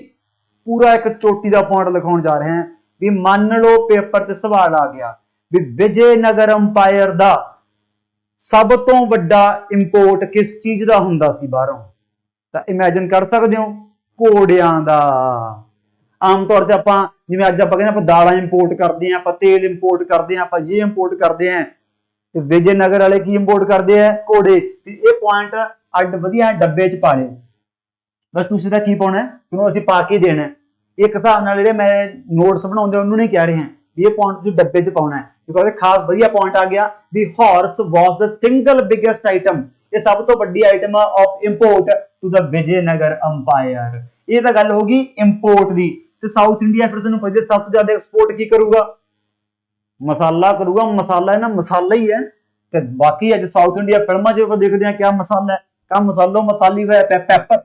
ਪੂਰਾ ਇੱਕ ਚੋਟੀ ਦਾ ਪੁਆਇੰਟ ਲਿਖਾਉਣ ਜਾ ਰਿਹਾ ਹਾਂ ਵੀ ਮੰਨ ਲਓ ਪੇਪਰ 'ਚ ਸਵਾਲ ਆ ਗਿਆ ਵੀ ਵਿਜੇਨਗਰ ਅੰਪਾਇਰ ਦਾ ਸਭ ਤੋਂ ਵੱਡਾ ਇੰਪੋਰਟ ਕਿਸ ਚੀਜ਼ ਦਾ ਹੁੰਦਾ ਸੀ ਬਾਹਰੋਂ? ਤਾਂ ਇਮੇਜਿਨ ਕਰ ਸਕਦੇ ਹੋ, ਘੋੜਿਆਂ ਦਾ। ਆਮ ਤੌਰ ਤੇ ਆਪਾਂ ਜਿਵੇਂ ਅੱਜ ਆਪਾਂ ਕਹਿੰਦੇ ਆਪਾਂ ਦਾਲਾਂ ਇੰਪੋਰਟ ਕਰਦੇ ਆਂ, ਆਪਾਂ ਤੇਲ ਇੰਪੋਰਟ ਕਰਦੇ ਆਂ, ਆਪਾਂ ਇਹ ਇੰਪੋਰਟ ਕਰਦੇ ਆਂ, ਤੇ ਵਿਜੇਨਗਰ ਵਾਲੇ ਕੀ ਇੰਪੋਰਟ ਕਰਦੇ ਆ? ਘੋੜੇ। ਤੇ ਇਹ ਪੁਆਇੰਟ ਅੱਡ ਵਧੀਆ ਡੱਬੇ 'ਚ ਪਾ ਲਿਓ। ਬਸ ਤੁਸੀਂ ਤਾਂ ਕੀ ਪਾਉਣਾ, ਤੁਹਾਨੂੰ ਅਸੀਂ ਪਾ ਕੇ ਦੇਣਾ। ਇੱਕ ਹਿਸਾਬ ਨਾਲ ਜਿਹੜੇ ਮੈਂ ਨੋਟਸ ਬਣਾਉਂਦੇ ਉਹਨੂੰ ਨਹੀਂ ਕਹਿ ਰਹੇ ਹਾਂ ਵੀ ਇਹ ਪੁਆਇੰਟ ਤੁਸੀਂ ਡੱਬੇ 'ਚ ਪਾਉਣਾ ਹੈ, ਕਿਉਂਕਿ ਖਾਸ ਵਧੀਆ ਪੁਆਇੰਟ ਆ ਗਿਆ ਵੀ horse was the single biggest item. ਇਹ ਸਭ ਤੋਂ ਵੱਡੀ item of import to the Vijayanagar empire. ਇਹ ਤਾਂ ਗੱਲ ਹੋ ਗਈ ਇੰਪੋਰਟ ਦੀ। ਤੇ ਸਾਊਥ ਇੰਡੀਆ ਫਿਰ ਤੁਹਾਨੂੰ ਪਤਾ ਸਭ ਤੋਂ ਜ਼ਿਆਦਾ ਐਕਸਪੋਰਟ ਕੀ ਕਰੂਗਾ? ਮਸਾਲਾ ਕਰੂਗਾ। ਮਸਾਲਾ ਹੈ ਨਾ, ਮਸਾਲਾ ਹੀ ਹੈ। ਤੇ ਬਾਕੀ ਅੱਜ ਸਾਊਥ ਇੰਡੀਆ ਫਿਲਮਾਂ 'ਚ ਆਪਾਂ ਦੇਖਦੇ ਹਾਂ ਕਿਆ ਮਸਾਲਾ ਹੈ, ਕਾ ਮਸਾਲੋ ਮਸਾਲੀ ਹੋਇਆ ਪੈਪਰ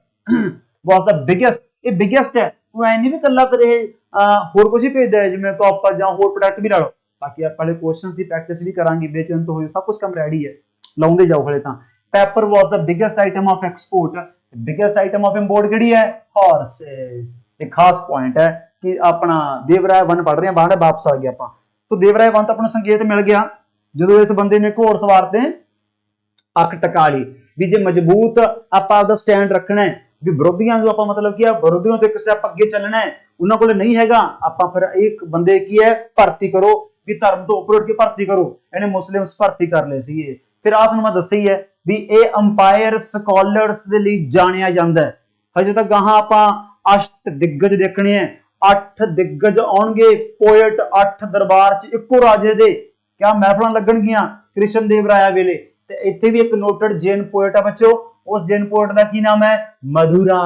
ਵਾਸ ਦ ਬਿਗੇਸਟ। ਇਹ ਬਿਗੇਸਟ ਹੈ। ਉਹ ਐ ਨਹੀਂ ਵੀ ਕੱਲਾ ਕਰੇ ਹੋਰ ਕੁਝ ਹੀ ਭੇਜਦਾ ਹੈ, ਜਿਵੇਂ ਟੌਪਰ ਜਾਂ ਹੋਰ ਪ੍ਰੋਡਕਟ ਵੀ ਲਾ ਲਓ। ਬਾਕੀ ਆਪਾਂ ਕੁਐਸਚਨਸ ਦੀ ਪ੍ਰੈਕਟਿਸ ਵੀ ਕਰਾਂਗੇ, ਬੇਚੈਨ ਤੋਂ ਹੋਏ, ਸਭ ਕੁਝ ਕੰਮ ਰੈਡੀ ਹੈ, ਲਾਉਂਦੇ ਜਾਓ ਹਲੇ ਤਾਂ। Pepper was the biggest item of export. Biggest item of import ਕਿਹੜੀ ਹੈ? ਹਾਰਸੇਸ। ਇਹ ਖਾਸ ਪੁਆਇੰਟ ਹੈ ਕਿ ਆਪਣਾ ਦੇਵਰਾਏ 1 ਪੜ੍ਹ ਰਹੇ ਹਾਂ, ਬਾਹਰ ਵਾਪਸ ਆ ਗਿਆ ਆਪਾਂ। तो देवराय 1 तो अपना संकेत मिल गया जो इस बंदे ने घोड़ सवार ते अख टका ली भी जे मजबूत आपां दा स्टैंड रखना है भी विरोधियां जो आपां मतलब कि विरोधियों तो एक स्टेप अगे चलना है उन्हां कोल नहीं हैगा आपां फिर एक बंदे की है भर्ती करो भी धर्म तो उपर उठ के भर्ती करो। इन्हें मुस्लिम्स भर्ती कर ले सी। फिर आ मैं दस्सी है भी ये अंपायर स्कॉलर्स दे लई जानिया जांदा है। हजे तक गाहां आपां अष्ट दिग्गज देखने हैं। 8 दिग्गज आउणगे पोएट 8 दरबार च इक्को राजे दे क्या महफिलां लगणगियां कृष्ण देव राया वेले। ते इत्थे भी एक नोटेड जैन पोएट है बच्चों। उस जैन पोएट का की नाम है? मधुरा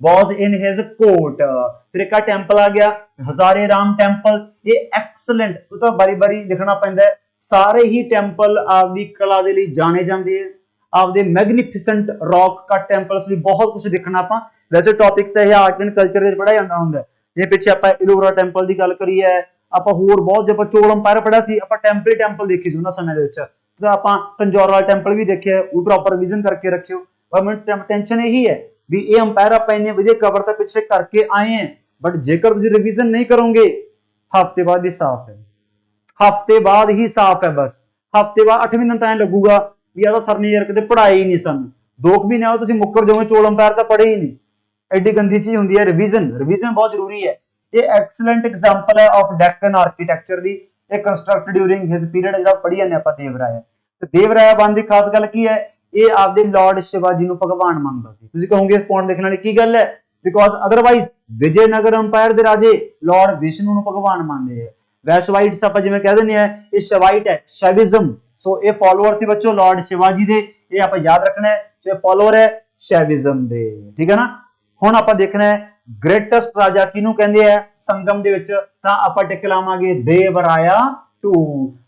was in his court। फिर एक टेंपल आ गया हजारे राम टेंपल। ये एक्सलेंट तो बारी बारी लिखना पैंदा है। सारे ही टेंपल आपदी कला दे लई जाने जांदे हैं। आपदे मैग्निफिसेंट रॉक का टेंपल्स लई बहुत कुछ देखना। आपां वैसे टॉपिक तो यह आर्ट एंड कल्चर दे पढ़ाया जांदा हुंदा है। ये पिछे आप इलोरा टैंपल की गल करी है आप होर बहुत जब चोल अंपायर पढ़ा सी आप टैंपल देखे उन्होंने समय के आप तंजौर वाला टैंपल भी देखे वो प्रॉपर रिविजन करके रखियो। पर मैं टेंशन यही है भी ये अंपायर आप इन्ने वधिया कवर तो पिछे करके आए हैं बट जेकर तुम रिविजन नहीं करोगे हफ्ते बाद ही साफ है। हफ्ते बाद ही साफ है। बस हफ्ते बाद 8 महीने तो लगूगा भी यार सर ने यार कदे पढ़ाई नहीं सन 2 महीने आओ तुम मुकर जाओगे चोल अंपायर तो पढ़े ही नहीं। एडी गंदी चीज होंदी है रिवीजन। रिवीजन बहुत जरूरी है। ये एक्सीलेंट एग्जांपल है ऑफ डेक्कन आर्किटेक्चर दी। ये कंस्ट्रक्ट ड्यूरिंग हिज पीरियड जेड़ा पढ़ी जाने ਆਪਾਂ देवराय। ਤੇ देवराय बन ਦੀ ਖਾਸ ਗੱਲ ਕੀ ਹੈ ਇਹ ਆਪਦੇ ਲਾਰਡ शिवाजी ਨੂੰ ਭਗਵਾਨ ਮੰਨਦਾ ਸੀ। ਤੁਸੀਂ ਕਹੋਗੇ ਇਸ ਪੁਆਇੰਟ ਦੇਖਣ ਵਾਲੀ ਕੀ ਗੱਲ ਹੈ ਬਿਕੋਜ਼ ਅਦਰਵਾਈਜ਼ ਵਿਜੇਨਗਰ ਅੰਪਾਇਰ ਦੇ ਰਾਜੇ ਲਾਰਡ ਵਿਸ਼ਨੂੰ ਨੂੰ ਭਗਵਾਨ ਮੰਨਦੇ ਆ। ਵੈਸ਼ਵਾਈਟਸ ਆਪਾਂ ਜਿਵੇਂ ਕਹਿ ਦਿੰਦੇ ਆ ਇਹ ਸ਼ਵਾਈਟ ਹੈ ਸ਼ੈਵਿਜ਼ਮ। ਸੋ ਇਹ ਫਾਲੋਅਰ ਸੀ ਬੱਚੋ ਲਾਰਡ शिवाजी ਦੇ। ਇਹ ਆਪਾਂ ਯਾਦ ਰੱਖਣਾ ਹੈ। ਸੋ ਇਹ ਫਾਲੋਅਰ ਹੈ ਸ਼ੈਵਿਜ਼ਮ ਦੇ। ਠੀਕ ਹੈ ਨਾ। ਹੁਣ ਆਪਾਂ ਦੇਖਣਾ ਹੈ ग्रेटेस्ट राजा किनू कहंदे हैं संगम दे विच तां आपां टिक लावांगे देवराया 2।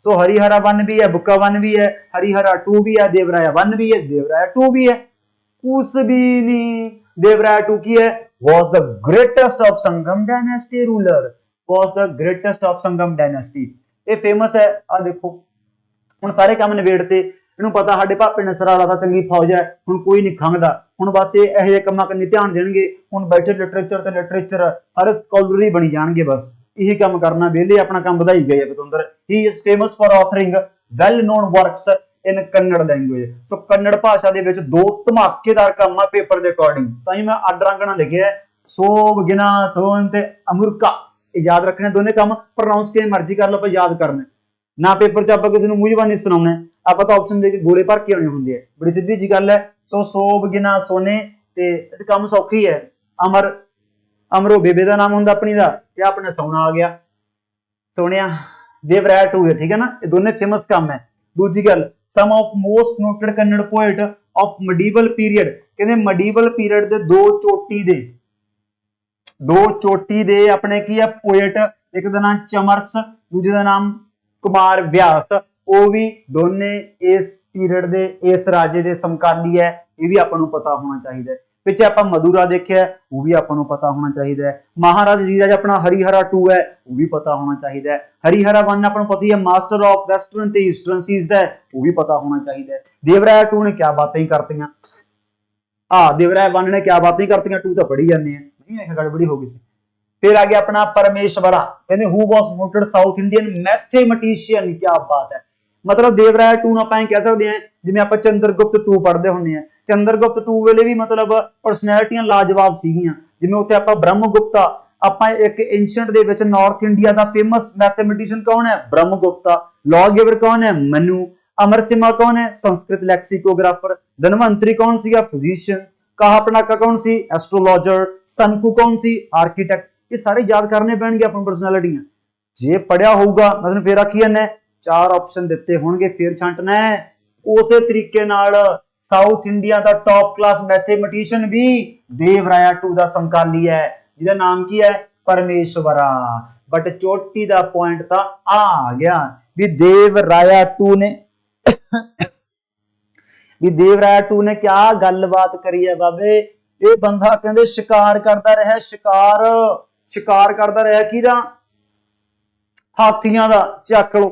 सो हरिहरा 1 भी है बुक्का 1 भी है हरिहरा 2 भी है देवराया 1 भी है देवराया 2 भी है। कुछ भी नहीं। देवराया 2 की है was the greatest of Sangam dynasty ruler was the greatest of Sangam dynasty. ये फेमस है। आ देखो हुण सारे काम निबेड़ते ਇਹਨੂੰ ਪਤਾ ਸਾਡੇ ਭਾਪੇ ਨੇ ਸਰਾਲਾ ਦਾ ਚੰਗੀ ਫੌਜ ਹੈ ਹੁਣ ਕੋਈ ਨਹੀਂ ਖੰਗਦਾ ਹੁਣ ਬਸ ਇਹ ਇਹੋ ਜਿਹੇ ਕੰਮਾਂ ਕੰਨੀ ਧਿਆਨ ਦੇਣਗੇ। ਹੁਣ ਬੈਠੇ ਲਿਟਰੇਚਰ ਤੇ ਲਿਟਰੇਚਰ ਸਾਰੇ ਸਕੋਲਰੀ ਬਣੀ ਜਾਣਗੇ ਬਸ ਇਹੀ ਕੰਮ ਕਰਨਾ ਵਿਹਲੇ ਆਪਣਾ ਕੰਮ ਵਧਾਈ ਗਏ ਪਤੰਦਰ। He is famous for authoring well known works in Kannada language. So Kannada ਭਾਸ਼ਾ ਦੇ ਵਿੱਚ 2 ਧਮਾਕੇਦਾਰ ਕੰਮ ਆ ਪੇਪਰ ਦੇ ਅਕੋਰਡਿੰਗ ਤਾਂ ਹੀ ਮੈਂ ਅੱਡ ਰੰਗ ਨਾਲ ਲਿਖਿਆ ਸੋਬ ਗਿਨਾ ਸੋਨ ਤੇ ਅਮੁਰਕਾ। ਇਹ ਯਾਦ ਰੱਖਣੇ ਦੋਨੇ ਕੰਮ ਪ੍ਰੋਨਾਂਸ ਕਿਵੇਂ ਮਰਜ਼ੀ ਕਰ ਲਓ ਆਪਾਂ ਯਾਦ ਕਰਨਾ ना पेपर च आप किसी को मूंहजबानी सुनाना आप तो ऑप्शन देके गोले भर के आने होंगे बड़ी सीधी जी गल है। सो सोब गिना सोने ते काम सौखी है। अमर अमरो बेबे का नाम होंगे अपनी का ते अपने सोना आ गया सोने देवराय 2 है। ठीक है ना। ये दोनों फेमस काम है। दूजी गल some of most noted Kannada poet of medieval period कहते मडीवल पीरियड दे 2 चोटी दे अपने की है पोएट। एक का नाम चमरस दूजे का नाम कुमार व्यास। वो भी दोने इस पीरियड दे इस राजे दे समकाली है। ये भी आपको पता होना चाहिए। पिछे आप मधुरा देखिए वो भी आपको पता होना चाहिए। महाराज धीराज अपना हरिहरा 2 है वो भी पता होना चाहिए। हरिहरा 1 आपको पता ही है मास्टर ऑफ वेस्टर्न ते ईस्टर्न सीज है वो भी पता होना चाहिए। देवराय 2 ने क्या बातें करती देवराय 1 ने क्या बातें करती 2 तो पढ़ी जाने नहीं गड़बड़ी हो गई। फिर आ गया अपना परमेश्वरा, कहते who was noted south Indian mathematician. क्या बात है, मतलब देवराया टू ਨੂੰ ਆਪਾਂ ਕਹਿ ਸਕਦੇ ਹਾਂ ਜਿਵੇਂ ਆਪਾਂ ਚੰਦਰਗੁਪਤ 2 ਪੜ੍ਹਦੇ ਹੁੰਦੇ ਆ, ਚੰਦਰਗੁਪਤ 2 ਵੇਲੇ ਵੀ ਮਤਲਬ ਪਰਸਨੈਲਿਟੀਆਂ ਲਾਜਵਾਬ ਸੀਗੀਆਂ। ਜਿਵੇਂ ਉੱਥੇ ਆਪਾਂ ਬ੍ਰਹਮਗੁਪਤਾ, ਆਪਾਂ ਇੱਕ ਐਂਸ਼ੀਐਂਟ ਦੇ ਵਿੱਚ ਨਾਰਥ ਇੰਡੀਆ ਦਾ ਫੇਮਸ ਮੈਥਮੈਟੀਸ਼ੀਅਨ ਕੌਣ ਹੈ? ਬ੍ਰਹਮਗੁਪਤਾ। ਲॉ-गिवर ਕੌਣ ਹੈ? ਮਨੂ। ਅਮਰਸਿਮਾ ਕੌਣ ਹੈ? ਸੰਸਕ੍ਰਿਤ ਲੈਕਸੀਕੋਗ੍ਰਾਫਰ। ਧਨਵੰਤਰੀ ਕੌਣ ਸੀਗਾ? ਫਿਜ਼ੀਸ਼ੀਅਨ। ਕਾਹਾਪਨਾਕਾ ਕੌਣ ਸੀ? ਐਸਟ੍ਰੋਲੋਜਰ। ਸਨਕੂ ਕੌਣ ਸੀ? ਆਰਕੀਟੈਕਟ। ਇਹ ਸਾਰੇ ਯਾਦ ਕਰਨੇ ਪੈਣਗੇ ਆਪਾਂ ਪਰਸਨੈਲਿਟੀਆਂ। ਜੇ ਪੜਿਆ ਹੋਊਗਾ ਮਤਲਬ ਫੇਰ ਆਖੀ ਜਾਂਦਾ ਚਾਰ ਆਪਸ਼ਨ ਦਿੱਤੇ ਹੋਣਗੇ ਫੇਰ ਛਾਂਟਣਾ ਹੈ। ਉਸੇ ਤਰੀਕੇ ਨਾਲ ਸਾਊਥ ਇੰਡੀਆ ਦਾ ਟੌਪ ਕਲਾਸ ਮੈਥਮੈਟੀਸ਼ੀਅਨ ਵੀ ਦੇਵਰਾਇਆ 2 ਦਾ ਸਮਕਾਲੀ ਹੈ, ਜਿਹਦਾ ਨਾਮ ਕੀ ਹੈ? ਪਰਮੇਸ਼ਵਰਾ। ਬਟ ਚੋਟੀ ਦਾ ਪੁਆਇੰਟ ਤਾਂ ਆ ਗਿਆ ਵੀ ਦੇਵਰਾਇਆ 2 ਨੇ क्या गलबात करी है बाबे। ये बंदा कहते शिकार करता रहा, शिकार करता रहा किदा? हाथियां दा। चक लो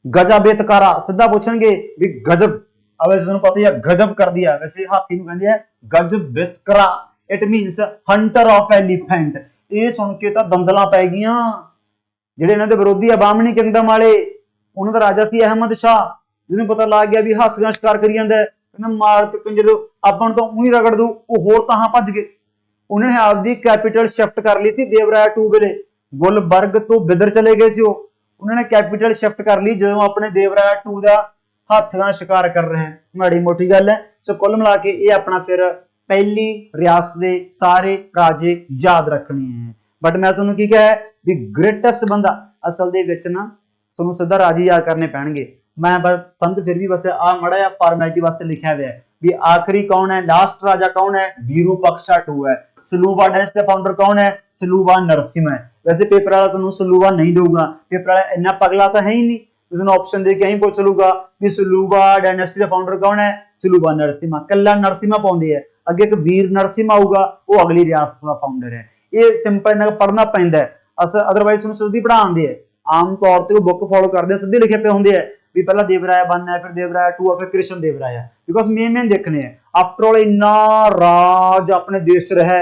गजबेतकारा। सीधा पूछणगे भी गजब, अब तुहानूं पता ही है गजब कर दिया। वैसे हाथी नूं कहंदे आ Gajabetekara, it means hunter of elephant. ये सुन के तां दंदलां पै गईयां। ਜਿਹੜੇ ਇਹਨਾਂ ਦੇ ਵਿਰੋਧੀ ਆ ਬਾਹਮਣੀ ਕਿੰਗਡਮ ਵਾਲੇ, ਉਹਨਾਂ ਦਾ ਰਾਜਾ ਸੀ ਅਹਿਮਦ ਸ਼ਾਹ, ਜਿਹਨੂੰ ਪਤਾ ਲੱਗ ਗਿਆ ਵੀ ਹਾਥੀਆਂ ਸ਼ਿਕਾਰ ਕਰੀ ਜਾਂਦਾ, ਕਹਿੰਦਾ ਮਾਰ ਕੇ ਜਦੋਂ ਆਪਾਂ ਨੂੰ ਤਾਂ ਉਹੀ ਰਗੜ ਦੂ, ਉਹ ਹੋਰ ਤਾਂ ਭੱਜ ਗਏ। ਉਹਨਾਂ ਨੇ ਆਪਦੀ ਕੈਪੀਟਲ ਸ਼ਿਫਟ ਕਰ ਲਈ ਸੀ ਦੇਵਰਾਇਆ 2 ਵੇਲੇ, ਗੁਲਬਰਗ ਤੋਂ ਬਿਦਰ ਚਲੇ ਗਏ ਸੀ ਉਹ। ਉਹਨਾਂ ਨੇ ਕੈਪੀਟਲ ਸ਼ਿਫਟ ਕਰ ਲਈ ਜਦੋਂ ਆਪਣੇ ਦੇਵਰਾਇਆ 2 ਦਾ ਹਾਥੀਆਂ ਸ਼ਿਕਾਰ ਕਰ ਰਹੇ ਹਨ। ਮਾੜੀ ਮੋਟੀ ਗੱਲ ਹੈ। ਸੋ ਕੁੱਲ ਮਿਲਾ ਕੇ ਇਹ ਆਪਣਾ ਫਿਰ ਪਹਿਲੀ ਰਿਆਸਤ ਦੇ ਸਾਰੇ ਰਾਜੇ ਯਾਦ ਰੱਖਣੇ ਹੈ। ਬਟ ਮੈਂ ਤੁਹਾਨੂੰ ਕੀ ਕਿਹਾ ਵੀ ਗ੍ਰੇਟੈਸਟ ਬੰਦਾ ਅਸਲ ਦੇ ਵਿੱਚ ਨਾ ਤੁਹਾਨੂੰ ਸਿੱਧਾ ਰਾਜੇ ਯਾਦ ਕਰਨੇ ਪੈਣਗੇ। मैं बस संत फिर भी बस आ मड़ा या फॉर्मेलिटी वास्ते लिखा हुआ है भी आखिरी कौन है, लास्ट राजा कौन है? विरूपाक्षा 2 है। सलूबा डायनेस्टी का फाउंडर कौन है? सलूबा नरसिम्हा है। वैसे पेपर वाला तुहानू सलूबा नहीं दूंगा, पेपर वाला इन्ना पगला तो है ही नहीं, तुहानू ऑप्शन दे के ही पूछ लूगा भी सलूबा डायनेस्टी का फाउंडर कौन है? सलूबा नरसिम्हा। कल्ला नरसिम्हा पाउंदे है, अगे एक वीर नरसिम्हा आऊगा, वो अगली रियासत का फाउंडर है। ये सिंपल इन्ना पढ़ना पैंदा है, अदरवाइज तुहानू सीधी पढ़ाउंदे है। आम तौर ते बुक फॉलो करदे सीधे लिखे पे हुंदे है भी पहला देवराया 1 है, फिर देवराया 2 है, फिर कृष्ण देवराया, बिकॉज मेन देखने हैं। आफ्टर ऑल इन्ना राज अपने देश च रहा है,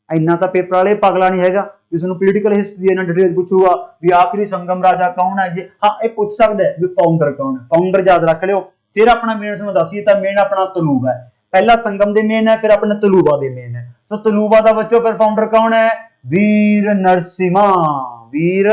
इन्ना तो पेपर वाले पागला नहीं है। जिसनों पोलिटिकल हिस्ट्री इन्ना डिटेल पूछूगा भी आखिरी संगम राजा कौन है जी, हाँ ये पूछ सकता है भी फाउंडर कौन है, फाउंडर याद रख लियो। फिर अपना मेन तुहानू दसीए तां मेन अपना तलूबा है, पहला संगम दे मेन है, फिर अपना तलूबा दे मेन है। तो तलूबा दा बच्चों फिर फाउंडर कौन है? वीर नरसिम्हा। वीर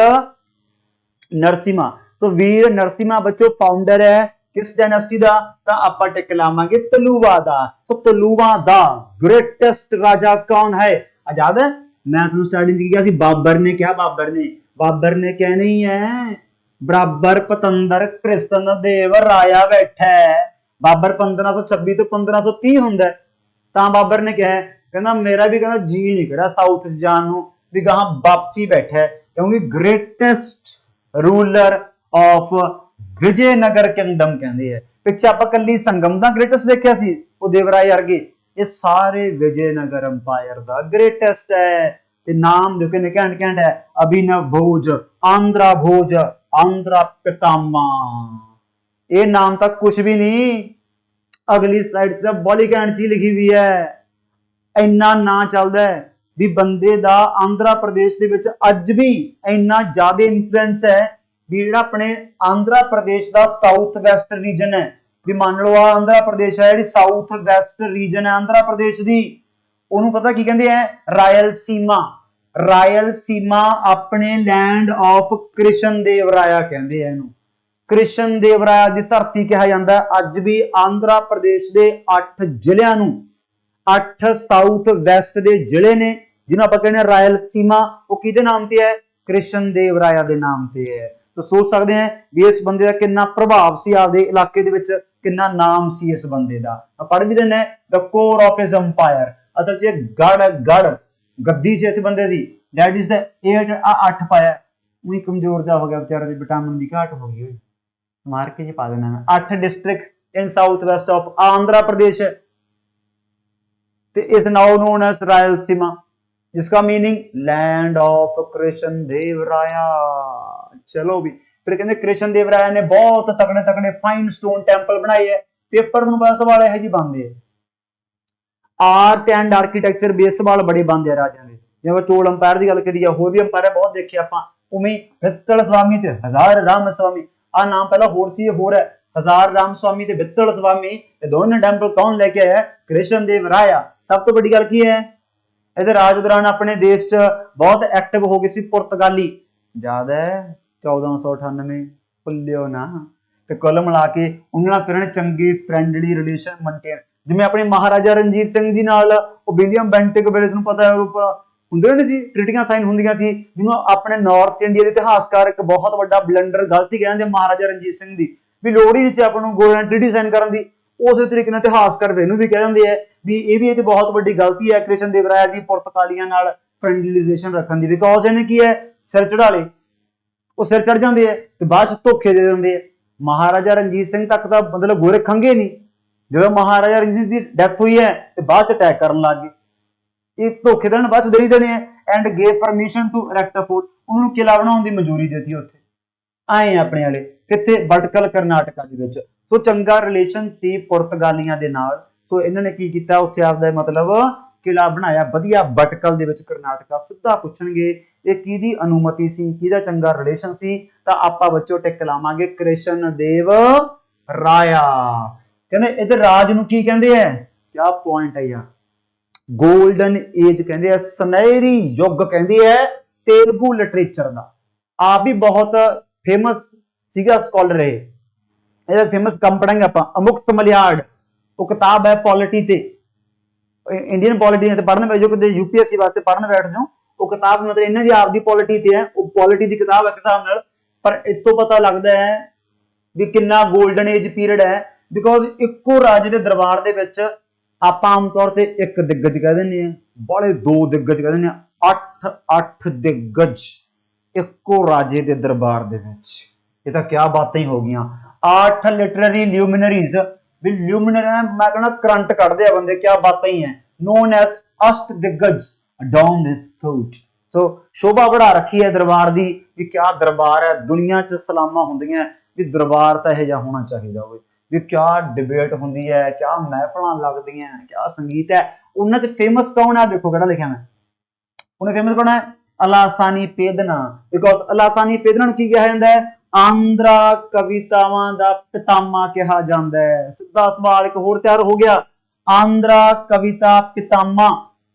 नरसिम्हा। तो वीर नरसिम्हा बच्चों फाउंडर है किस डायनेस्टी दा? तां आपां टिक लावांगे तलूबा दा। तो तलूबा दा ग्रेटेस्ट राजा कौन है? आजाद है। मैं तुहानू स्टार्टिंग च क्या सी बाबर ने क्या? बाबर ने क्या नहीं है, बराबर पतंदर कृष्ण देव राया बैठा है। बाबर 1526 तो 1530 हुंदा है। तां बाबर ने क्या है, कहना मेरा भी कहना जी नहीं करा साउथ जान नू, भी गां वापसी बैठा है, क्योंकि greatest ruler of Vijayanagar kingdom कहते हैं। पिछे आप कली संगम दा ग्रेटेस्ट देखिया सी, वो देवराय वर्गे, ये सारे विजयनगर अंपायर दा ग्रेटेस्ट है। ते नाम देखो कितने घैंट घैंट है, अभिनव भोज, आंध्रा भोज, आंध्रा पितामा। ये नाम तक कुछ भी नहीं, अगली स्लाइड से बड़ी घैंट चीज लिखी हुई है। इन्ना ना चलदा है भी बंदे दा आंध्रा प्रदेश दे विच अज भी इन्ना ज्यादा इन्फ्लुएंस है भी जिहड़ा अपने आंध्रा प्रदेश का साउथ वैसट रीजन है, भी मान लो आंध्रा प्रदेश है जिहड़ी साउथ वैसट रीजन है आंध्रा प्रदेश दी, उहनूं पता की कहंदे हैं? रायलसीमा। रायलसीमा अपने लैंड ऑफ कृष्ण देवराया कहंदे हैं इहनूं। कृष्ण देवराया दी धरती कहा जाता है। अज भी आंध्रा प्रदेश के 8 जिलियां नूं 8 साउथ वैसट के जिले ने जिन्होंने आपां कहने रायलसीमा, वो किहदे नाम ते है? कृष्ण देवराया के नाम ते है। तो सोच सकते हैं भी इस बंदे का कितना प्रभाव सी आपदे इलाके दे विच, कितना नाम सी इस बंदे दा। पढ़ भी देने the core of his empire. असल च गढ़ गद्दी सी इस बंदे दी, दैट इज द 8 पाया, वही कमजोर जा हो गया बेचारे, विटामिन की घाट हो गई, मार के जी पा देना। 8 district in south west of Andhra Pradesh is now known as Rayalaseema, जिसका मीनिंग लैंड ऑफ कृष्ण देवराया। चलो भी फिर कहते कृष्ण देवराया ने बहुत तगड़े तगड़े फाइन स्टोन टैंपल बनाए है। पेपर तुहानूं पता सवाल है जी बनते हैं, आर्ट एंड आर्कीटैक्चर बेस सवाल बड़े बनते हैं राजा के। ਜੇ ਆਪਾਂ ਚੋਲ ਅੰਪਾਇਰ ਦੀ ਗੱਲ ਕਰੀਏ, ਹੋਰ ਵੀ ਅੰਪਾਇਰ ਬਹੁਤ ਦੇਖੇ ਆਪਾਂ, ਉਵੇਂ ਵਿਤਲ ਸਵਾਮੀ ਤੇ ਹਜ਼ਾਰ ਰਾਮ ਸਵਾਮੀ, ਆ ਨਾਮ ਪਹਿਲਾਂ ਹੋਰ ਸੀ, ਹੋਰ ਹੈ ਹਜ਼ਾਰ ਰਾਮ ਸਵਾਮੀ ਤੇ ਵਿਤਲ ਸਵਾਮੀ, ਇਹ ਦੋਨੋਂ ਟੈਂਪਲ ਕੌਣ ਲੈ ਕੇ ਆਇਆ? ਕ੍ਰਿਸ਼ਨ ਦੇਵ ਰਾਇਆ। ਸਭ ਤੋਂ ਵੱਡੀ ਗੱਲ ਕੀ ਹੈ, ਇਹਦੇ ਰਾਜ ਦੌਰਾਨ ਆਪਣੇ ਦੇਸ਼ 'ਚ ਬਹੁਤ ਐਕਟਿਵ ਹੋ ਗਏ ਸੀ ਪੁਰਤਗਾਲੀ, ਯਾਦ ਹੈ 1498, ਭੁੱਲਿਓ ਨਾ। ਤੇ ਕੁੱਲ ਮਿਲਾ ਕੇ ਉਹਨਾਂ ਨਾਲ ਫਿਰ ਚੰਗੇ ਫਰੈਂਡਲੀ ਰਿਲੇਸ਼ਨ ਮੇਨਟੇਨ, ਜਿਵੇਂ ਆਪਣੇ ਮਹਾਰਾਜਾ ਰਣਜੀਤ ਸਿੰਘ ਜੀ ਨਾਲ ਉਹ ਵਿਲੀਅਮ ਬੈਂਟਿਕ ਵੇਲੇ ਤੁਹਾਨੂੰ ਪਤਾ ਹੁੰਦੇ ਨਹੀਂ ਸੀ, ਟ੍ਰੀਟੀਆਂ ਸਾਈਨ ਹੁੰਦੀਆਂ ਸੀ, ਜਿਹਨੂੰ ਆਪਣੇ ਨਾਰਥ ਇੰਡੀਆ ਦੇ ਇਤਿਹਾਸਕਾਰ ਇੱਕ ਬਹੁਤ ਵੱਡਾ ਬਲੰਡਰ ਗਲਤੀ ਕਹਿੰਦੇ ਮਹਾਰਾਜਾ ਰਣਜੀਤ ਸਿੰਘ ਦੀ, ਵੀ ਲੋੜ ਹੀ ਨਹੀਂ ਸੀ ਆਪਾਂ ਨੂੰ ਗੋਰਿਆਂ ਟ੍ਰੀਟੀ ਸਾਈਨ ਕਰਨ ਦੀ। ਉਸੇ ਤਰੀਕੇ ਨਾਲ ਇਤਿਹਾਸਕਾਰ ਇਹਨੂੰ ਵੀ ਕਹਿ ਦਿੰਦੇ ਆ ਵੀ ਇਹ ਵੀ ਬਹੁਤ ਵੱਡੀ ਗਲਤੀ ਹੈ ਕ੍ਰਿਸ਼ਨ ਦੇਵ ਰਾਇਆ ਦੀ ਪੁਰਤਗਾਲੀਆਂ ਨਾਲ ਫਰੈਂਡਲੀ ਰਿਲੇਸ਼ਨ ਰੱਖਣ ਦੀ, ਬਿਕੋਜ਼ ਇਹਨੇ ਕੀ ਹੈ ਸਿਰ ਚੜਾ ਲਏ, ਉਹ ਸਿਰ ਚੜ ਜਾਂਦੇ ਆ ਤੇ ਬਾਅਦ ਚ ਧੋਖੇ ਦੇ ਦਿੰਦੇ ਆ। ਮਹਾਰਾਜਾ ਰਣਜੀਤ ਸਿੰਘ ਤੱਕ ਤਾਂ ਮਤਲਬ ਗੋਰੇ ਖੰਗੇ ਨਹੀਂ, ਜਦੋਂ ਮਹਾਰਾਜਾ ਰਣਜੀਤ ਦੀ ਡੈਥ ਹੋਈ ਹੈ ਤੇ ਬਾਅਦ ਚ ਅਟੈਕ ਕਰਨ ਲੱਗ ਗਏ, ਇਹ ਧੋਖੇ ਦੇਣ ਬਾਅਦ ਚ ਦੇ ਹੀ ਦੇਣੇ ਆ। And gave permission to erect a fort, ਉਹਨੂੰ ਕਿਲਾ ਬਣਾਉਣ ਦੀ ਮਨਜ਼ੂਰੀ ਦਿੱਤੀ ਉੱਥੇ। ਆਏ ਆਪਣੇ ਵਾਲੇ ਕਿੱਥੇ? ਬਟਕਲ ਕਰਨਾਟਕਾ ਦੇ ਵਿੱਚ। ਸੋ ਚੰਗਾ ਰਿਲੇਸ਼ਨ ਸੀ ਪੁਰਤਗਾਲੀਆਂ ਦੇ ਨਾਲ, ਸੋ ਇਹਨਾਂ ਨੇ ਕੀ ਕੀਤਾ ਉੱਥੇ ਆਪਦਾ ਮਤਲਬ ਕਿਲਾ ਬਣਾਇਆ ਵਧੀਆ ਬਟਕਲ ਦੇ ਵਿੱਚ ਕਰਨਾਟਕਾ। ਸਿੱਧਾ ਪੁੱਛਣਗੇ ਇਹ ਕਿਹਦੀ ਅਨੁਮਤੀ ਸੀ, ਕਿਹਦਾ ਚੰਗਾ ਰਿਲੇਸ਼ਨ ਸੀ, ਤਾਂ ਆਪਾਂ ਬੱਚੋ ਟਿਕ ਲਾਵਾਂਗੇ ਕ੍ਰਿਸ਼ਨ ਦੇਵ ਰਾਇਆ। ਕਹਿੰਦੇ ਇਹਦੇ ਰਾਜ ਨੂੰ ਕੀ ਕਹਿੰਦੇ ਆ? ਕਿਆ ਪੁਆਇੰਟ ਹੈ ਯਾਰ, ਗੋਲਡਨ ਏਜ ਕਹਿੰਦੇ ਆ, ਸੁਨਹਿਰੀ ਯੁੱਗ ਕਹਿੰਦੇ ਆ ਤੇਲਗੂ ਲਿਟਰੇਚਰ ਦਾ। ਆਪ ਵੀ ਬਹੁਤ ਫੇਮਸ ਸੀਗਾ ਸਕਾਲਰ ਇਹ, ਇਹਦਾ ਫੇਮਸ ਕੰਮ ਪੜਾਂਗੇ ਆਪਾਂ, ਅਮੁਕਤ ਮਲਿਆੜ, ਉਹ ਕਿਤਾਬ ਹੈ ਪੋਲਿਟੀ ਤੇ, ਇੰਡੀਅਨ ਪੋਲਿਟੀ ਤੇ ਪੜ੍ਹਨ ਬੈਠ ਜਾਓ, ਕਿਤੇ यूपीएससी ਵਾਸਤੇ ਪੜ੍ਹਨ ਬੈਠ ਜਾਓ, ਉਹ ਕਿਤਾਬ ਮਤਲਬ ਇਹਨਾਂ ਦੀ ਆਪਦੀ ਪੋਲਿਟੀ ਤੇ ਹੈ, ਉਹ ਪੋਲਿਟੀ ਦੀ ਕਿਤਾਬ ਹੈ ਇੱਕ ਹਿਸਾਬ ਨਾਲ। ਪਰ ਇਤੋਂ ਪਤਾ ਲੱਗਦਾ ਹੈ ਵੀ ਕਿੰਨਾ 골ਡਨ ਏਜ ਪੀਰੀਅਡ ਹੈ, ਬਿਕੋਜ਼ ਇੱਕੋ ਰਾਜੇ ਦੇ ਦਰਬਾਰ ਦੇ ਵਿੱਚ ਆਪਾਂ ਆਮ ਤੌਰ ਤੇ ਇੱਕ ਦਿੱਗਜ ਕਹਿ ਦਿੰਦੇ ਆ, ਬਾਲੇ ਦੋ ਦਿੱਗਜ ਕਹਿ ਦਿੰਦੇ ਆ, 8 ਦਿੱਗਜ ਇੱਕੋ ਰਾਜੇ ਦੇ ਦਰਬਾਰ ਦੇ ਵਿੱਚ। ਇਹ ਤਾਂ ਕਿਆ ਬਾਤਾਂ ਹੀ ਹੋ ਗਈਆਂ। 8 ਲਿਟਰਰੀ ਲਿਊਮਿਨਰੀਜ਼, ਵੀ ਲਿਊਮਿਨਰੀ ਮੈਂ ਕਹਿੰਦਾ ਕਰੰਟ ਕੱਢਦੇ ਆ ਬੰਦੇ, ਕਿਆ ਬਾਤਾਂ ਹੀ ਹੈ, ਨੋਨ ਐਸ ਅਸ਼ਟ ਦਿੱਗਜ ਅਡੋਨ ਦਿਸ ਕੋਰਟ। ਸੋ ਸ਼ੋਭਾ ਬੜਾ ਰੱਖੀ ਹੈ ਦਰਬਾਰ ਦੀ, ਵੀ ਕਿਆ ਦਰਬਾਰ ਹੈ, ਦੁਨੀਆ 'ਚ ਸਲਾਮਾਂ ਹੁੰਦੀਆਂ ਵੀ ਦਰਬਾਰ ਤਾਂ ਇਹ ਜਿਹਾ ਹੋਣਾ ਚਾਹੀਦਾ ਹੋਵੇ, ਵੀ ਕਿਆ ਡਿਬੇਟ ਹੁੰਦੀ ਹੈ, ਕਿਆ ਮਹਿਫਲਾਂ ਲੱਗਦੀਆਂ, ਕਿਆ ਸੰਗੀਤ ਹੈ। ਉਹਨਾਂ 'ਚ ਫੇਮਸ ਕੌਣ ਹੈ? ਦੇਖੋ ਕਿਹੜਾ ਲਿਖਿਆ ਮੈਂ, ਉਹਨੇ ਫੇਮਸ ਕੌਣ ਹੈ? ਅਲਾਸਾਨੀ ਪੇਦਨਾ, ਬਿਕੋਜ਼ ਅਲਾਸਾਨੀ ਪੇਦਨਾ ਨੂੰ ਕੀ ਕਿਹਾ ਜਾਂਦਾ ਹੈ? ਆਂਧਰਾ ਕਵਿਤਾਵਾਂ ਦਾ ਪਿਤਾਮਾ ਕਿਹਾ ਜਾਂਦਾ ਹੈ। ਸਿੱਧਾ ਸਵਾਲ ਇੱਕ ਹੋਰ ਤਿਆਰ ਹੋ ਗਿਆ, आंध्रा कविता पितामह